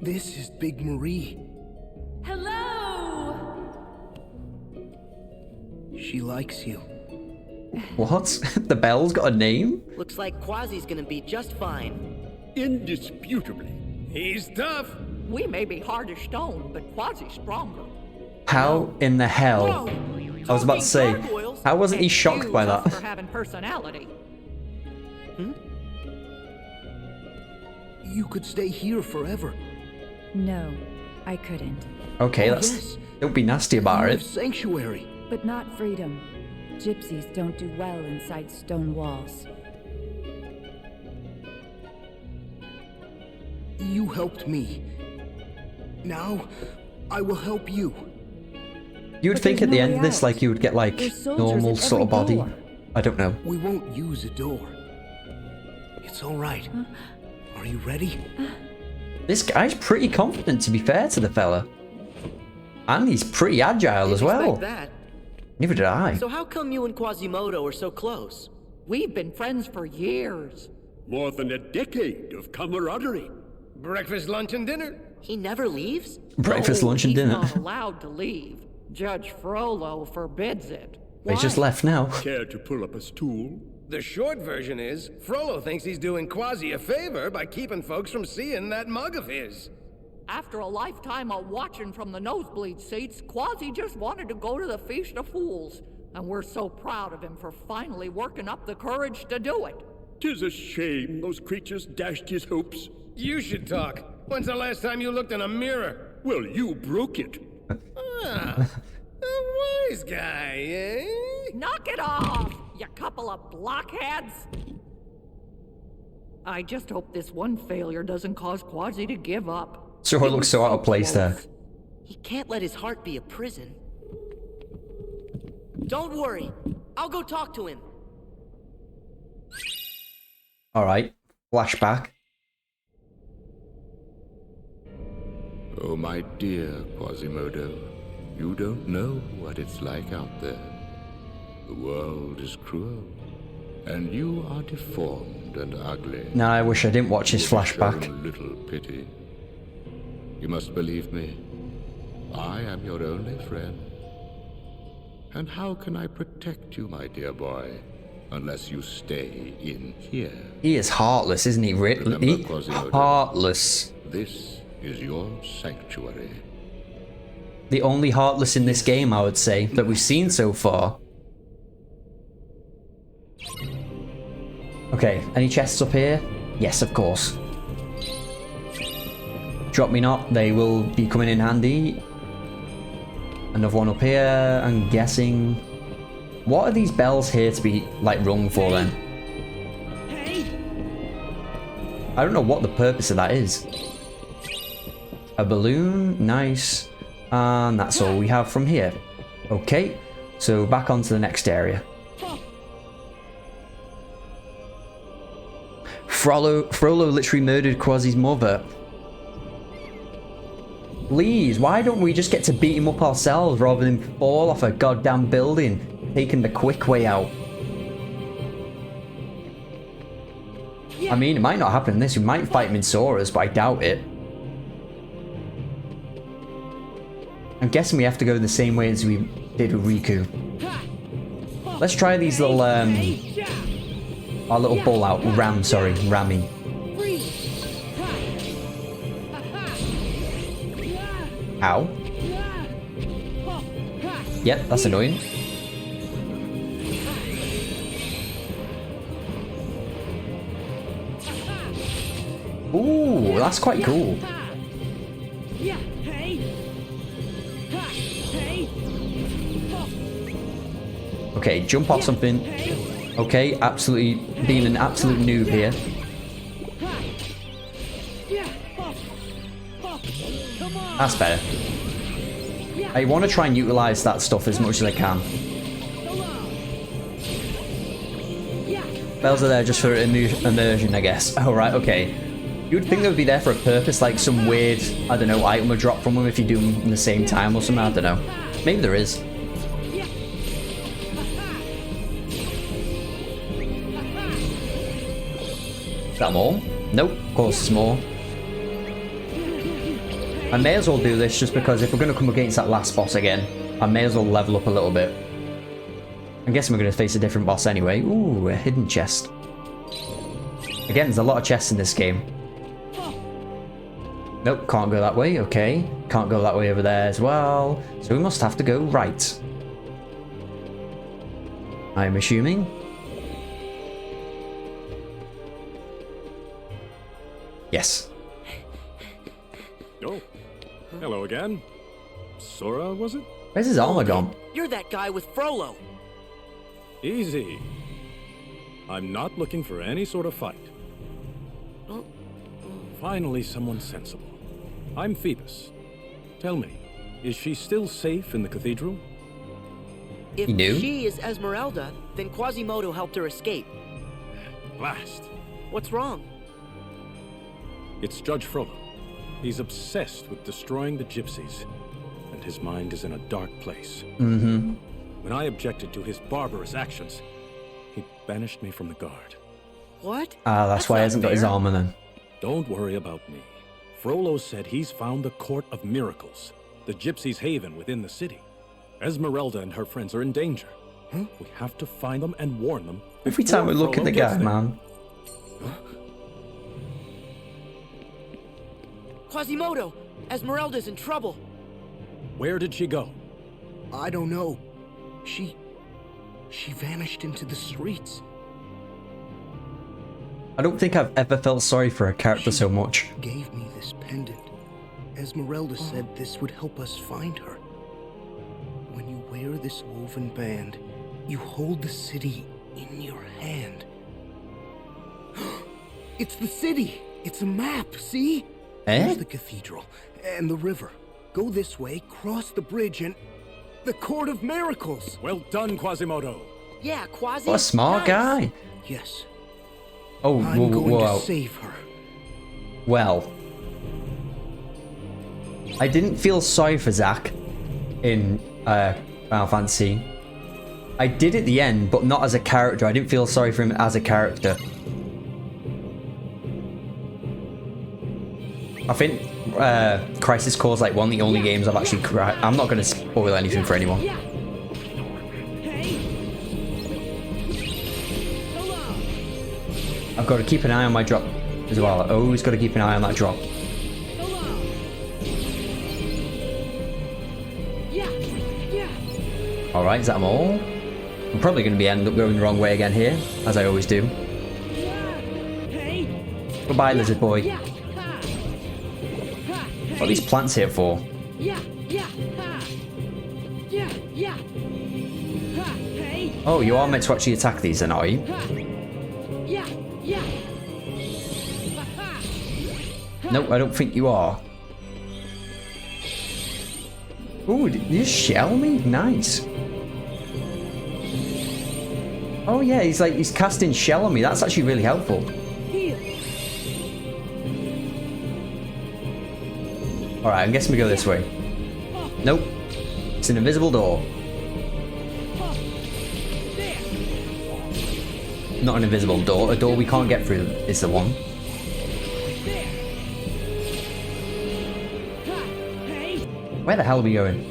This is Big Marie. Hello. She likes you. What? The bell's got a name? Looks like Quasi's gonna be just fine. Indisputably. He's tough. We may be hard as stone, but Quasi's stronger. How in the hell? I was about to say, how wasn't he shocked by that? For having personality. You could stay here forever. No, I couldn't. Okay, Oh, that's... yes. Don't be nasty about You it. have sanctuary. But not freedom. Gypsies don't do well inside stone walls. You helped me. Now, I will help you. You would But think there's at the no end way of this, out. like, you would get, like, There's soldiers normal at sort of every body. door. I don't know. We won't use a door. It's all right. Are you ready? This guy's pretty confident, to be fair to the fella. And he's pretty agile as Didn't well. expect that. Neither did I. So how come you and Quasimodo are so close? We've been friends for years. More than a decade of camaraderie. Breakfast, lunch, and dinner. He never leaves? Breakfast, No, lunch, and he's dinner. not allowed to leave. Judge Frollo forbids it. He's just Why? left now. Care to pull up a stool? The short version is, Frollo thinks he's doing Quasi a favor by keeping folks from seeing that mug of his. After a lifetime of watching from the nosebleed seats, Quasi just wanted to go to the Feast of Fools. And we're so proud of him for finally working up the courage to do it. 'Tis a shame those creatures dashed his hopes. You should talk. When's the last time you looked in a mirror? Well, you broke it. Ah, a wise guy, eh? Knock it off, you couple of blockheads! I just hope this one failure doesn't cause Quasi to give up. Sure looks so out of place there. He can't let his heart be a prison. Don't worry. I'll go talk to him. Alright. Flashback. Oh, my dear Quasimodo, you don't know what it's like out there. The world is cruel, and you are deformed and ugly. Now I wish I didn't watch his flashback. Shown little pity. You must believe me. I am your only friend. And how can I protect you, my dear boy, unless you stay in here? He is heartless, isn't he? Really? Heartless. This is your sanctuary. The only heartless in this game, I would say, that we've seen so far. Okay, any chests up here? Yes, of course. Drop me not, they will be coming in handy. Another one up here, I'm guessing. What are these bells here to be, like, rung for then? I don't know what the purpose of that is. A balloon, nice. And that's all we have from here. Okay, so back onto the next area. Frollo literally murdered Quasi's mother. Please, why don't we just get to beat him up ourselves rather than fall off a goddamn building, taking the quick way out? I mean, it might not happen in this. We might fight him in Sora's, but I doubt it. I'm guessing we have to go the same way as we did with Riku. Let's try these little, our little ball out. Rami. Ow. Yep, that's annoying. Ooh, that's quite cool. Okay, jump off something. Okay, absolutely being an absolute noob here. That's better. I want to try and utilize that stuff as much as I can. Bells are there just for immersion, I guess. Oh, right, okay. You'd think they would be there for a purpose, like some weird, I don't know, item would drop from them if you do them in the same time or something, I don't know. Maybe there is. Is that more? Nope, of course it's more. I may as well do this just because if we're going to come against that last boss again, I may as well level up a little bit. I'm guessing we're going to face a different boss anyway. Ooh, a hidden chest. Again, there's a lot of chests in this game. Nope, can't go that way. Okay, can't go that way over there as well. So we must have to go right. I'm assuming. Yes. Oh, hello again. Sora, was it? Where's his armor gone? You're that guy with Frollo. Easy. I'm not looking for any sort of fight. Finally, someone sensible. I'm Phoebus. Tell me, is she still safe in the cathedral? If she is Esmeralda, then Quasimodo helped her escape. Blast. What's wrong? It's Judge Frollo. He's obsessed with destroying the gypsies, and his mind is in a dark place. Mm-hmm. When I objected to his barbarous actions, he banished me from the guard. What? Ah, that's why he hasn't got his armor then. Don't worry about me. Frollo said he's found the Court of Miracles, the gypsies' haven within the city. Esmeralda and her friends are in danger. We have to find them and warn them. Every time we look at the guy, man. Quasimodo! Esmeralda's in trouble! Where did she go? I don't know. She vanished into the streets. I don't think I've ever felt sorry for a character so much. Gave me this pendant. Esmeralda said this would help us find her. When you wear this woven band, you hold the city in your hand. It's the city! It's a map, see? There's the cathedral and the river. Go this way, cross the bridge, and the Court of Miracles! Well done, Quasimodo. Yeah, Quasi. What a smart guy. Yes. Oh, I'm going to save her. Well, I didn't feel sorry for Zack in Final Fantasy. I did at the end, but not as a character. I didn't feel sorry for him as a character. I think Crisis Core is like one of the only games I've actually cried. I'm not going to spoil anything for anyone. I've got to keep an eye on my drop as well. I always got to keep an eye on that drop. Alright, is that them all? I'm probably going to end up going the wrong way again here, as I always do. Goodbye, lizard boy. What are these plants here for? Oh, you are meant to actually attack these then, are you? Nope, I don't think you are. Ooh, did you shell me? Nice. Oh yeah, he's casting shell on me. That's actually really helpful. Alright, I'm guessing we go this way. Nope. It's an invisible door. Not an invisible door. A door we can't get through is the one. Where the hell are we going?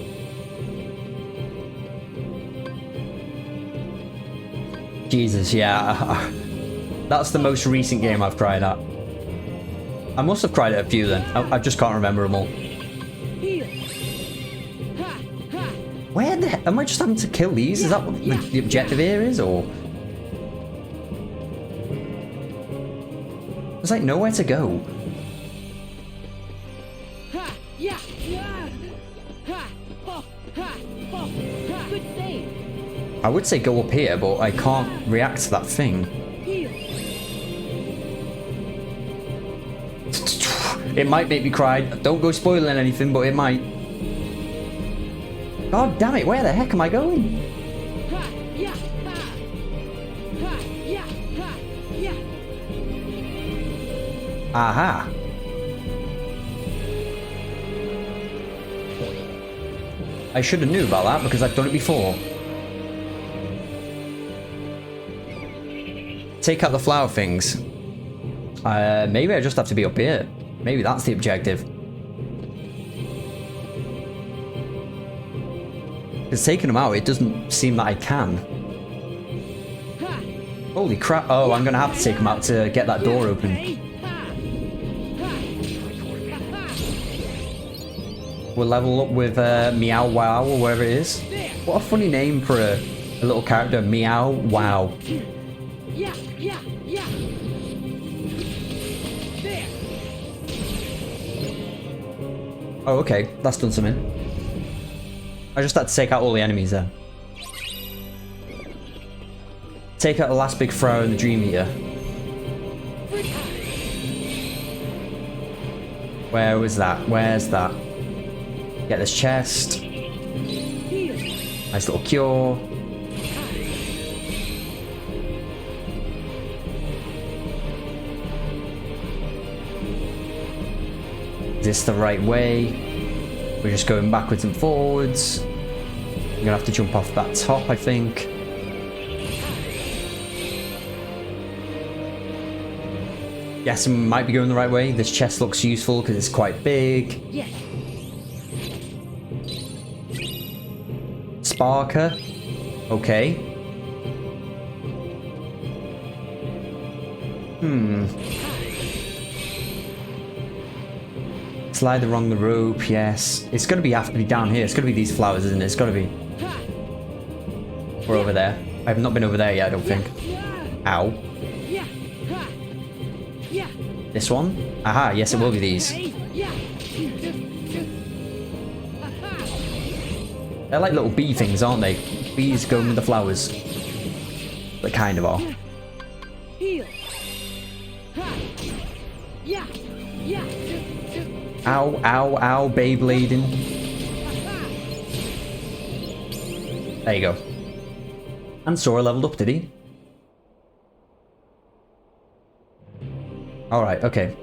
Jesus, yeah. That's the most recent game I've cried at. I must have cried at a few then. I just can't remember them all. Where the hell? Am I just having to kill these? Is that what the objective here is, or? There's like nowhere to go. I would say go up here, but I can't react to that thing. It might make me cry. Don't go spoiling anything, but it might. God damn it, where the heck am I going? Aha. I should have knew about that because I've done it before. Take out the flower things. Maybe I just have to be up here. Maybe that's the objective. Because taking them out, it doesn't seem that I can. Holy crap. Oh, I'm going to have to take them out to get that door open. We'll level up with Meow Wow or whatever it is. What a funny name for a little character. Meow Wow. Oh, okay. That's done something. I just had to take out all the enemies there. Take out the last big throw in the Dream Eater. Where was that? Where's that? Get this chest. Nice little cure. Is this the right way? We're just going backwards and forwards. I'm gonna have to jump off that top, I think. Yes, I might be going the right way. This chest looks useful because it's quite big. Yes. Sparker. Okay. Slide along the rope, yes. It's gonna have to be down here. It's gonna be these flowers, isn't it? It's gotta be. We're over there. I have not been over there yet, I don't think. Ow. This one? Aha, yes it will be these. They're like little bee things, aren't they? Bees going with the flowers. They kind of are. Ow, ow, ow, Beyblading. There you go. And Sora leveled up, did he? Alright, okay.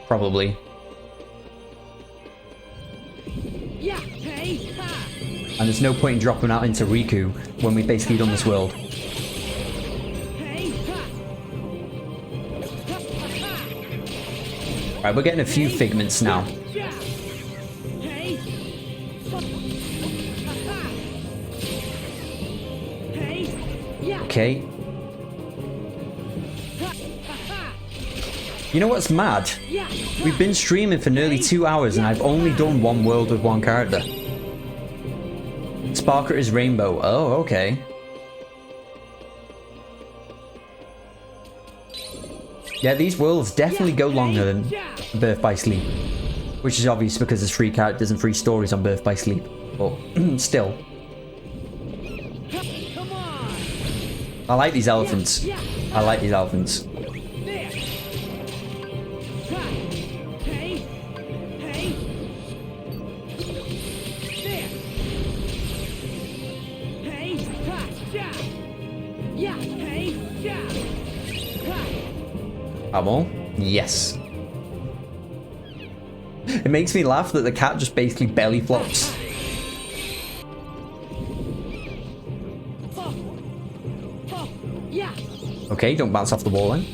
Probably. And there's no point in dropping out into Riku when we've basically done this world. Alright, we're getting a few figments now. Okay. You know what's mad? We've been streaming for nearly 2 hours and I've only done one world with one character. Sparker is Rainbow. Oh, okay. Yeah, these worlds definitely go longer than Birth by Sleep. Which is obvious because there's 3 characters and 3 stories on Birth by Sleep. But still. I like these elephants. I like these elephants. Ammo? Yes. It makes me laugh that the cat just basically belly flops. Okay, don't bounce off the wall then.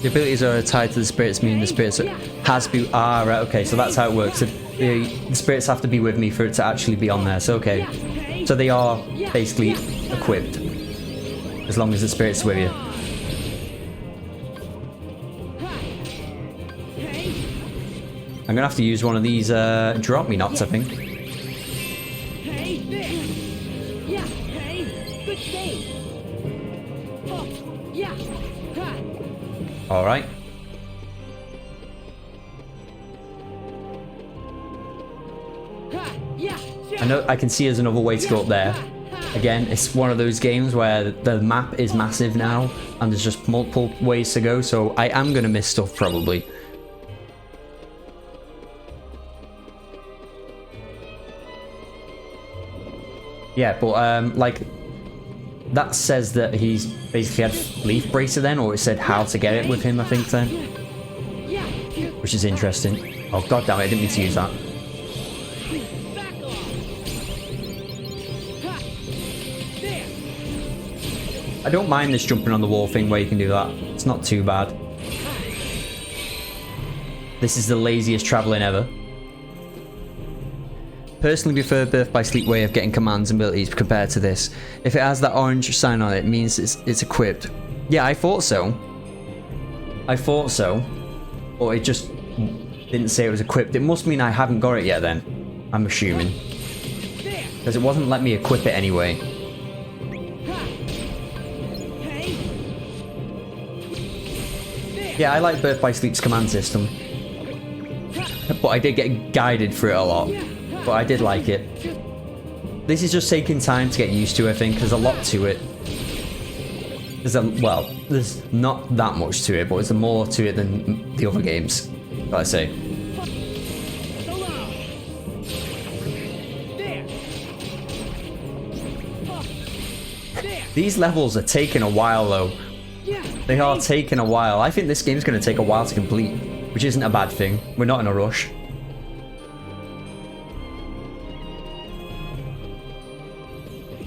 The abilities are tied to the spirits, meaning the spirits has to be... Ah, right, okay, so that's how it works. The spirits have to be with me for it to actually be on there, so okay. So they are basically equipped. As long as the spirit's with you. I'm gonna have to use one of these drop me knots, I think. Alright. I know I can see there's another way to go up there. Again, it's one of those games where the map is massive now and there's just multiple ways to go, so I am gonna miss stuff probably. Yeah, but like that says that he's basically had Leaf Bracer then, or it said how to get it with him, I think then. Which is interesting. Oh god damn it, I didn't mean to use that. I don't mind this jumping on the wall thing where you can do that. It's not too bad. This is the laziest travelling ever. Personally prefer Birth by Sleep way of getting commands and abilities compared to this. If it has that orange sign on it, it means it's equipped. Yeah, I thought so. I thought so. But it just didn't say it was equipped. It must mean I haven't got it yet then. I'm assuming. Because it wasn't letting me equip it anyway. Yeah, I like Birth by Sleep's command system. But I did get guided through it a lot. But I did like it. This is just taking time to get used to, I think. There's a lot to it. Well, there's not that much to it, but there's more to it than the other games, let's say. These levels are taking a while, though. They are taking a while. I think this game's going to take a while to complete, which isn't a bad thing. We're not in a rush.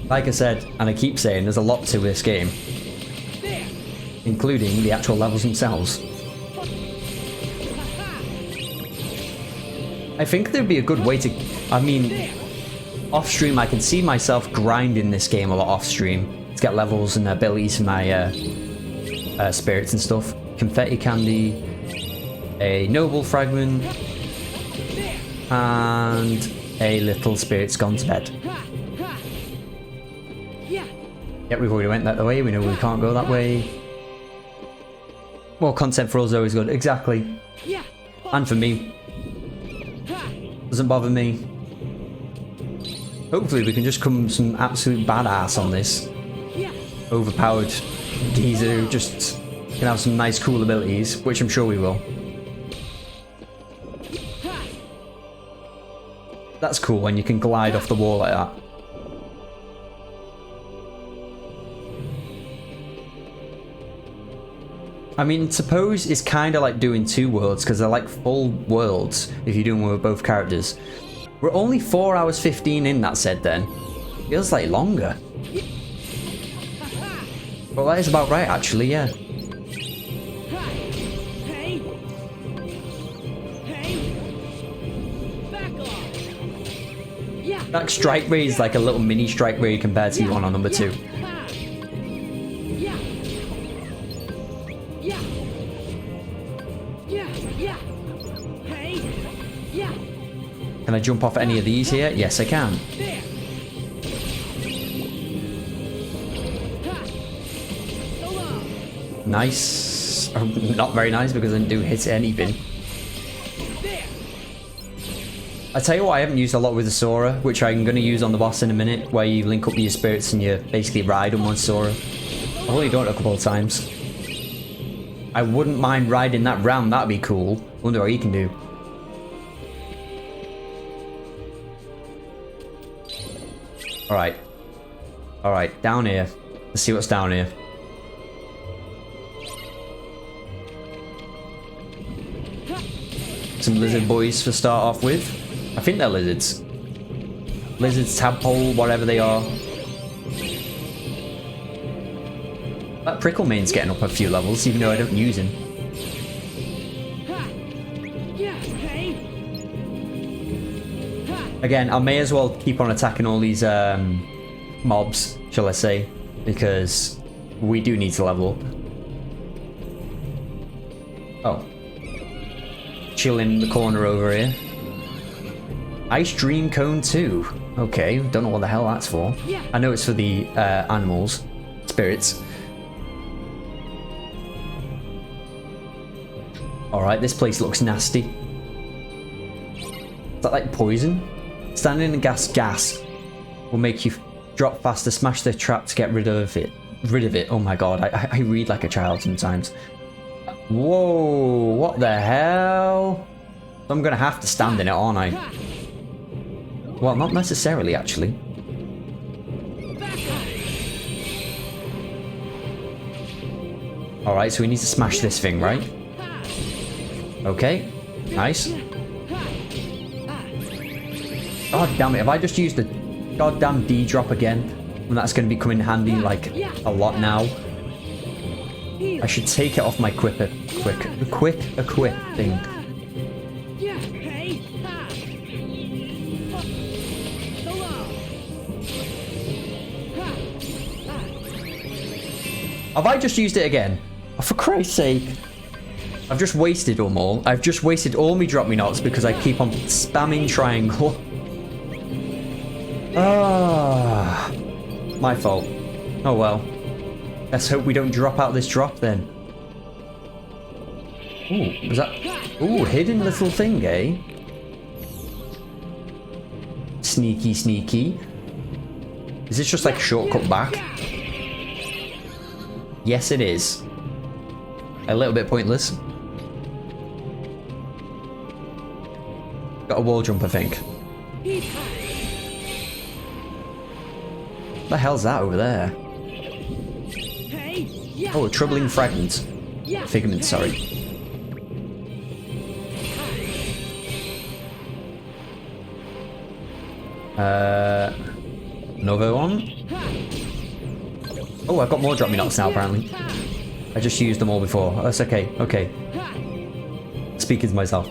Like I said, and I keep saying, there's a lot to this game. Including the actual levels themselves. I think there'd be a good way to... I mean, off-stream, I can see myself grinding this game a lot off-stream. To get levels and abilities for my spirits and stuff. Confetti candy. A noble fragment. And a little spirit's gone to bed. Yep, we've already went that way. We know we can't go that way. More content for us is always good. Exactly. And for me. Doesn't bother me. Hopefully we can just come some absolute badass on this. Overpowered geezer who just can have some nice cool abilities, which I'm sure we will. That's cool when you can glide off the wall like that. I mean, suppose it's kind of like doing two worlds, because they're like full worlds if you're doing one with both characters. We're only 4 hours 15 in, that said then. Feels like longer. Well, that is about right, actually, yeah. That strike rate is like a little mini strike rate compared to the one on number 2. Can I jump off any of these here? Yes, I can. Nice. Oh, not very nice because I didn't do hit anything. I tell you what I haven't used a lot with the Sora, which I'm going to use on the boss in a minute, where you link up your spirits and you basically ride on one Sora. I've only done it a couple of times. I wouldn't mind riding that round, that'd be cool. Wonder what he can do. Alright. Alright, down here. Let's see what's down here. Some lizard boys to start off with. I think they're lizards. Lizards, tadpole, whatever they are. That prickle main's getting up a few levels, even though I don't use him. Again, I may as well keep on attacking all these mobs, shall I say, because we do need to level up. Oh. Chill in the corner over here. Ice Dream Cone 2. Okay, don't know what the hell that's for. I know it's for the animals, spirits. Alright, this place looks nasty. Is that like poison? Standing in gas will make you drop faster, smash the trap to get rid of it. Oh my god, I read like a child sometimes. Whoa, what the hell? I'm gonna have to stand in it, aren't I? Well, not necessarily, actually. Alright, so we need to smash this thing, right? Okay, nice. God damn it, have I just used the goddamn D-drop again? And that's going to be coming handy, like, a lot now. I should take it off my quick thing. Have I just used it again? Oh, for Christ's sake. I've just wasted them all. I've just wasted all my drop me knots because I keep on spamming triangle. Ah, my fault. Oh well. Let's hope we don't drop out this drop then. Ooh, was that... Ooh, hidden little thing, eh? Sneaky, sneaky. Is this just like shortcut back? Yes, it is. A little bit pointless. Got a wall jump, I think. What the hell's that over there? Oh, a troubling fragment. Figment, sorry. Another one. Oh, I've got more drop me knots now, apparently. I just used them all before. That's okay, okay. Speaking to myself.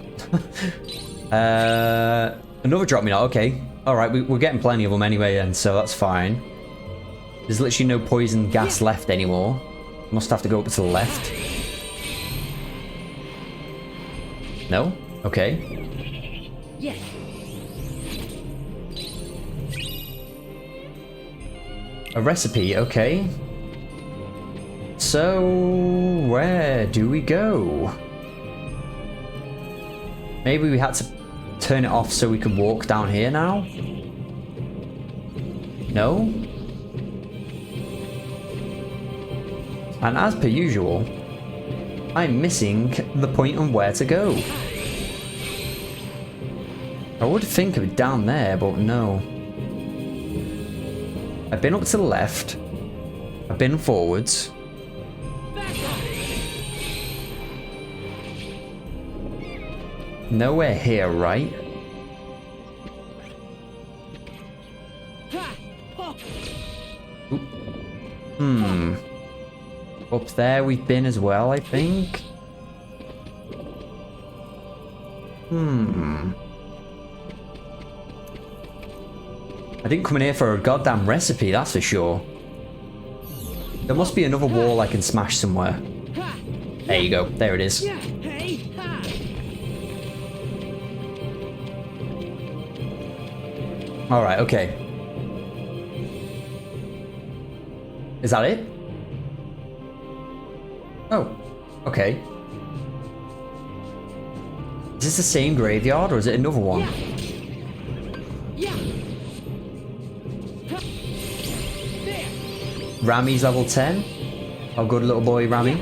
Another drop me knot, okay. Alright, we're getting plenty of them anyway, and so that's fine. There's literally no poison gas left anymore. Must have to go up to the left. No? Okay. Yes. A recipe, okay. So, where do we go? Maybe we had to turn it off so we could walk down here now? No? And as per usual, I'm missing the point on where to go. I would think of it down there, but no. I've been up to the left. I've been forwards. Nowhere here, right? Oop. Up there we've been as well, I think. I didn't come in here for a goddamn recipe, that's for sure. There must be another wall I can smash somewhere. There you go, there it is. Alright, okay. Is that it? Oh, okay. Is this the same graveyard or is it another one? Rami's level 10. How good little boy Rami.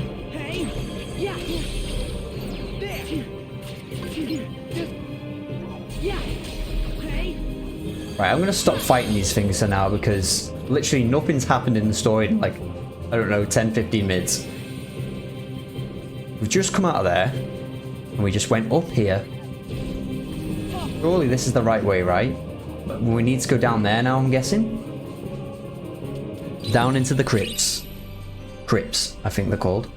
Right, I'm gonna stop fighting these things for now because literally nothing's happened in the story in like, I don't know, 10-15 minutes. We've just come out of there and we just went up here. Surely this is the right way, right? But we need to go down there now, I'm guessing. Down into the crypts. Crypts, I think they're called.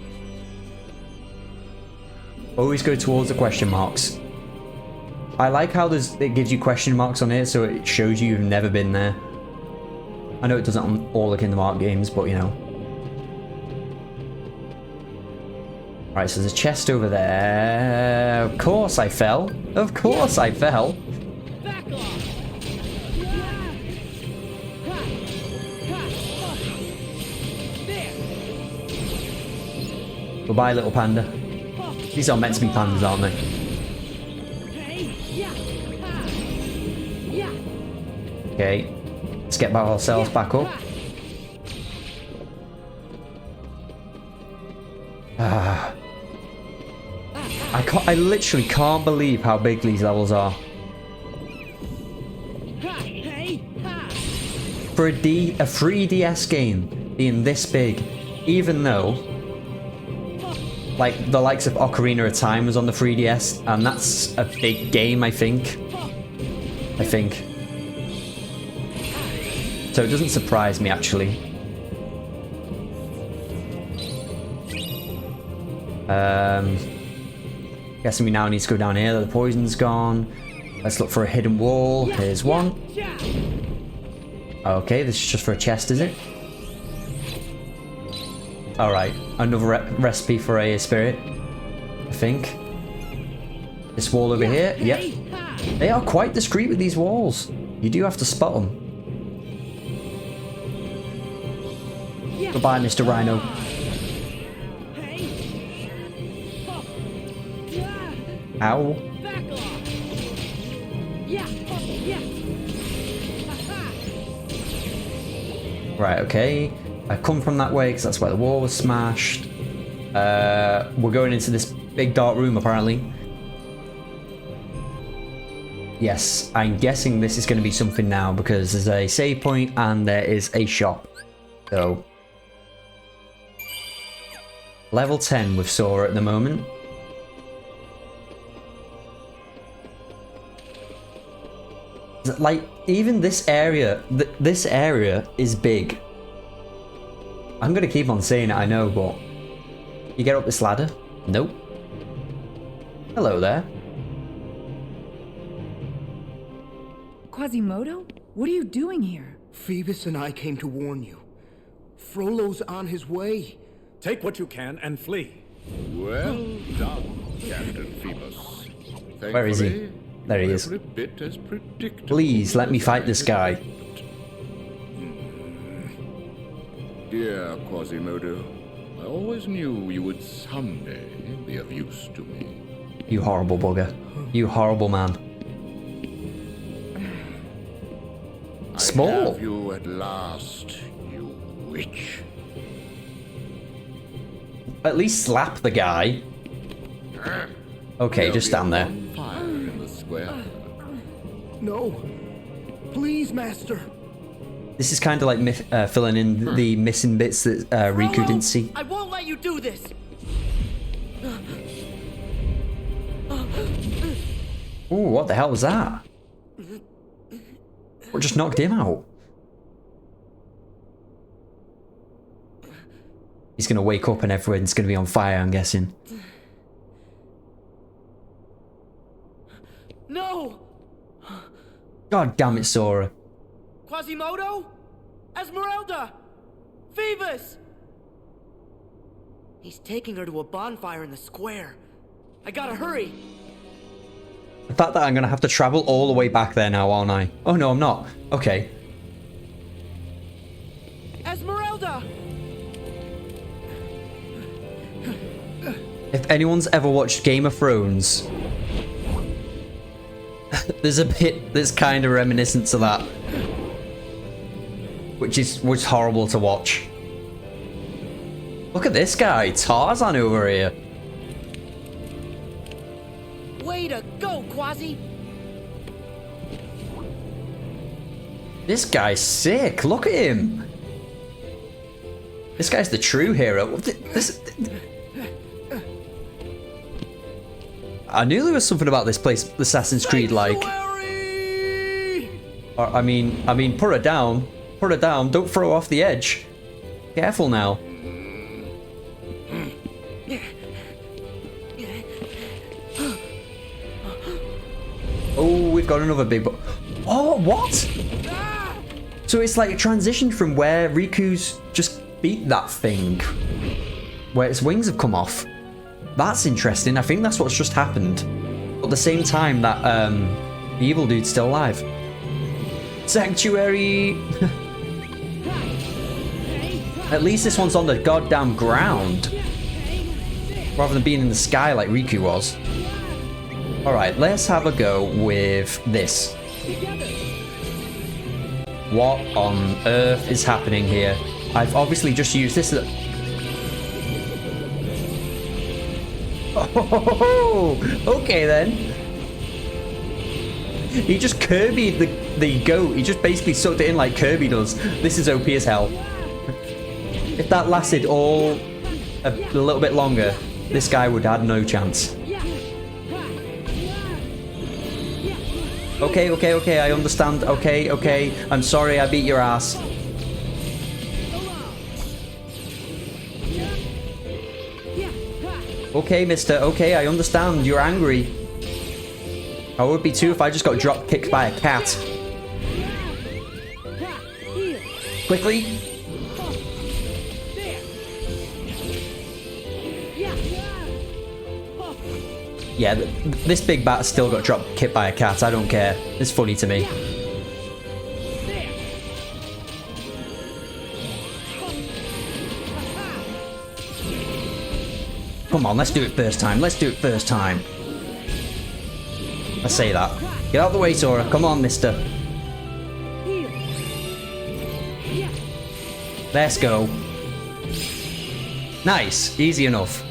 Always go towards the question marks. I like how it gives you question marks on here so it shows you you've never been there. I know it doesn't on all the Kingdom Hearts games, but you know. Right, so there's a chest over there. Of course I fell. Of course I fell. Goodbye, little panda. These are meant to be pandas, aren't they? Okay, let's get ourselves back up. I literally can't believe how big these levels are. For a 3DS game being this big, even though like the likes of Ocarina of Time was on the 3DS, and that's a big game, I think. So it doesn't surprise me, actually. Guessing we now need to go down here. The poison's gone. Let's look for a hidden wall. Here's one. Okay, this is just for a chest, is it? Alright, another recipe for a spirit, I think. This wall over here, yep. They are quite discreet with these walls. You do have to spot them. Goodbye, Mr. Rhino. Ow. Right, okay. I come from that way because that's where the wall was smashed. We're going into this big dark room, apparently. Yes, I'm guessing this is going to be something now because there's a save point and there is a shop. So, level 10 with Sora at the moment. Like, even this area, this area is big. I'm gonna keep on saying it, I know, but you get up this ladder? Nope. Hello there. Quasimodo? What are you doing here? Phoebus and I came to warn you. Frollo's on his way. Take what you can and flee. Well done, Captain Phoebus. Where is he? There he is. Every bit as predictable. Please let me fight this guy. Dear Quasimodo, I always knew you would someday be of use to me. You horrible bugger. You horrible man. Small. I have you at last, you witch. At least slap the guy. Okay, There'll just be stand a there. bonfire in the square. No. Please, Master. This is kind of like filling in the missing bits that Riku didn't see. I won't let you do this. Ooh, what the hell was that? What just knocked him out? He's gonna wake up and everyone's gonna be on fire, I'm guessing. No! God damn it, Sora. Quasimodo? Esmeralda! Phoebus! He's taking her to a bonfire in the square. I gotta hurry. The fact that I'm gonna have to travel all the way back there now, aren't I? Oh no, I'm not. Okay. Esmeralda! If anyone's ever watched Game of Thrones, there's a bit that's kind of reminiscent to that, which horrible to watch. Look at this guy, Tarzan over here. Way to go, Quasi! This guy's sick. Look at him. This guy's the true hero. I knew there was something about this place, Assassin's Creed, like. I mean, put her down. Put her down. Don't throw her off the edge. Careful now. Oh, we've got another big. Oh, what? So it's like a transition from where Riku's just beat that thing, where its wings have come off. That's interesting. I think that's what's just happened. But at the same time, that the evil dude's still alive. Sanctuary. At least this one's on the goddamn ground, rather than being in the sky like Riku was. Alright, let's have a go with this. What on earth is happening here? I've obviously just used this. Oh, okay then. He just Kirby'd the goat. He just basically sucked it in like Kirby does. This is OP as hell. If that lasted all a little bit longer, this guy would have had no chance. Okay, I understand. Okay, I'm sorry I beat your ass. Okay, mister, okay, I understand. You're angry. I would be too if I just got drop kicked by a cat. Quickly. Yeah, this big bat still got drop kicked by a cat. I don't care. It's funny to me. Come on, let's do it first time. Let's do it first time. I say that. Get out of the way, Sora. Come on, mister. Let's go. Nice. Easy enough.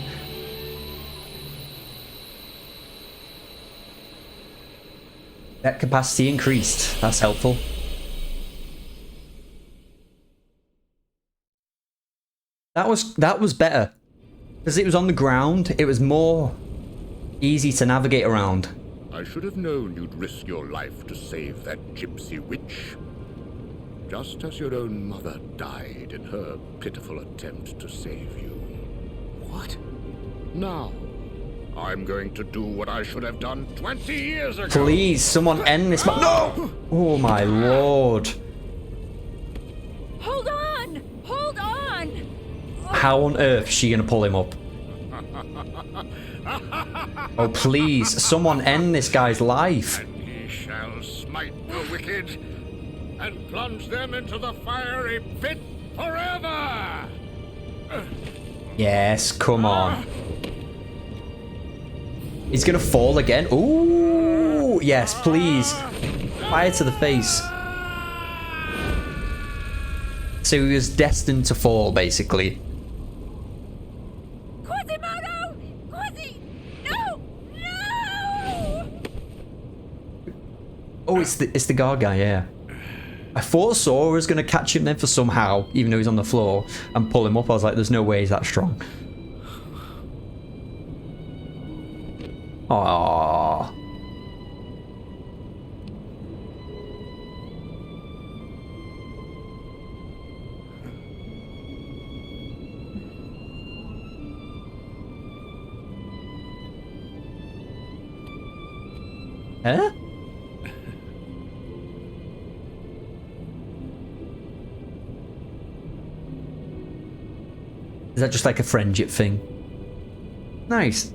Net capacity increased. That's helpful. That was better. Because it was on the ground, it was more easy to navigate around. I should have known you'd risk your life to save that gypsy witch. Just as your own mother died in her pitiful attempt to save you. What? Now, I'm going to do what I should have done 20 years ago. Please, someone end this. No! Oh my lord. Hold on! Hold on! How on earth is she gonna pull him up? Oh please, someone end this guy's life. And he shall smite the wicked and plunge them into the fiery pit Forever! Yes, come on. He's gonna fall again. Ooh, yes, please. Fire to the face. So he was destined to fall, basically. Quasimodo! Quasi! No! No! Oh, it's the guard guy, yeah. I thought Sora was gonna catch him then for somehow, even though he's on the floor, and pull him up. I was like, there's no way he's that strong. Aww. Huh? Is that just like a friendship thing? Nice.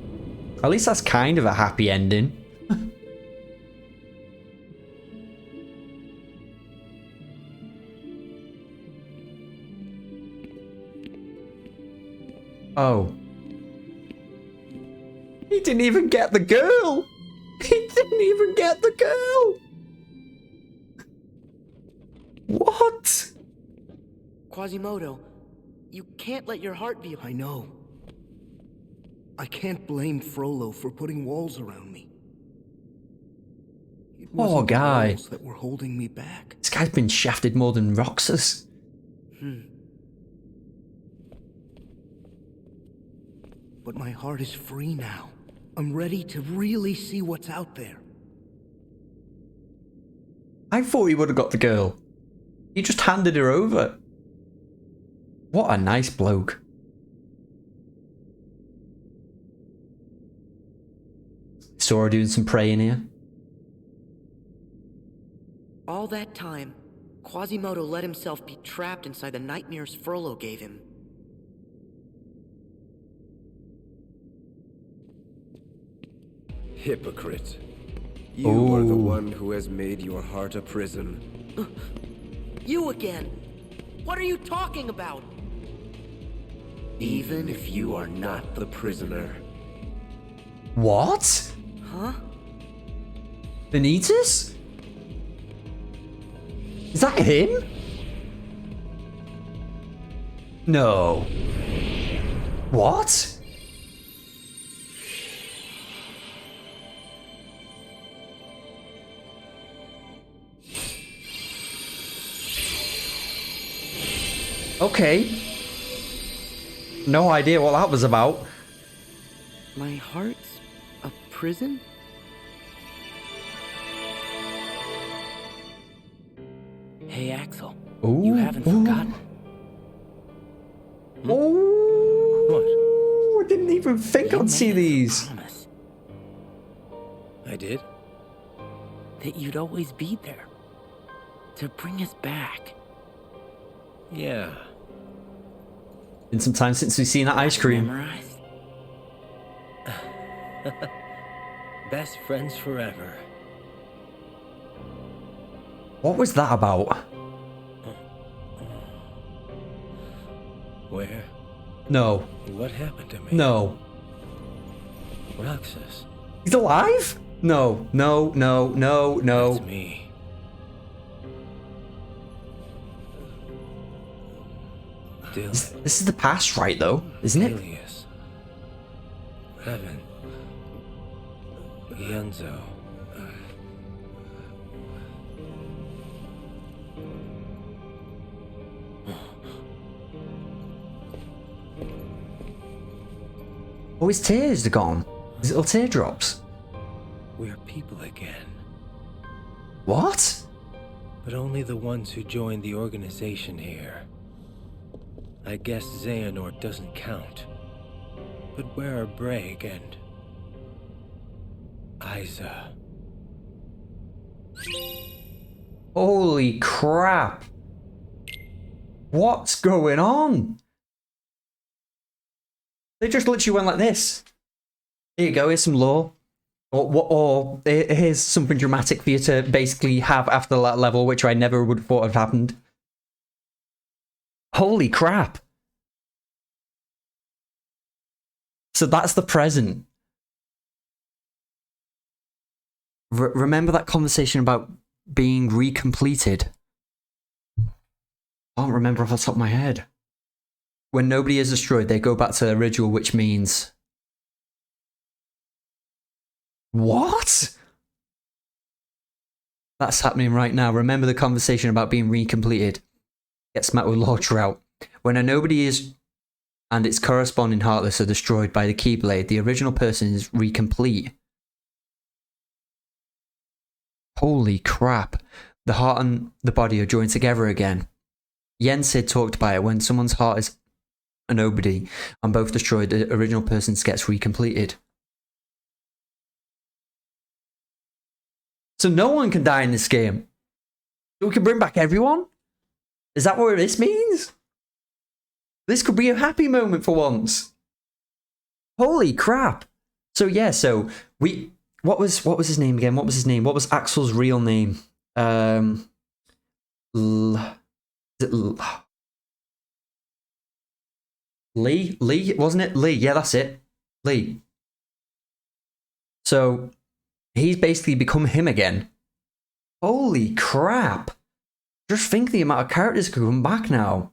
At least that's kind of a happy ending. Oh. He didn't even get the girl! He didn't even get the girl! What? Quasimodo, you can't let your heart be... I know. I can't blame Frollo for putting walls around me. It wasn't the guy. walls that were holding me back. This guy's been shafted more than Roxas. But my heart is free now. I'm ready to really see what's out there. I thought he would have got the girl. He just handed her over. What a nice bloke. Sora doing some praying here. All that time, Quasimodo let himself be trapped inside the nightmares Frollo gave him. Hypocrite. You are the one who has made your heart a prison. You again! What are you talking about? Even if you are not the prisoner. What? Huh? Benitez? Is that him? No. What? Okay. No idea what that was about. My heart's a prison? Hey, Axel. Ooh, You haven't forgotten. Oh, I didn't even think I'd see these. Promise I did? that you'd always be there. To bring us back. Yeah. Been some time since we've seen that ice cream. Memorized? Best friends forever. What was that about? Where? No. What happened to me? No. Roxas. He's alive? No, no, no, no, no. That's me. Dylan. This is the past, right, though? Isn't it? Alias. Evan. Yenzo. Oh, his tears are gone. His little teardrops. We're people again. What? But only the ones who joined the organization here. I guess Xehanort doesn't count. But where are Braig and... Isa? Holy crap. What's going on? They just literally went like this. Here you go, here's some lore. Or here's something dramatic for you to basically have after that level, which I never would have thought had happened. Holy crap. So that's the present. Remember that conversation about being recompleted? I can't remember off the top of my head. When nobody is destroyed, they go back to the original, which means... What? That's happening right now. Remember the conversation about being recompleted. Get smacked with Lord Trout. When a nobody is and its corresponding Heartless are destroyed by the Keyblade, the original person is recomplete. Holy crap. The heart and the body are joined together again. Yensid talked about it. When someone's heart is a nobody and both destroyed, the original person gets recompleted. So no one can die in this game. We can bring back everyone? Is that what this means? This could be a happy moment for once. Holy crap. So yeah, so we... What was his name again? What was his name? What was Axel's real name? Lee? Lee? Wasn't it? Lee. Yeah, that's it. Lee. So he's basically become him again. Holy crap. Just think the amount of characters could come back now.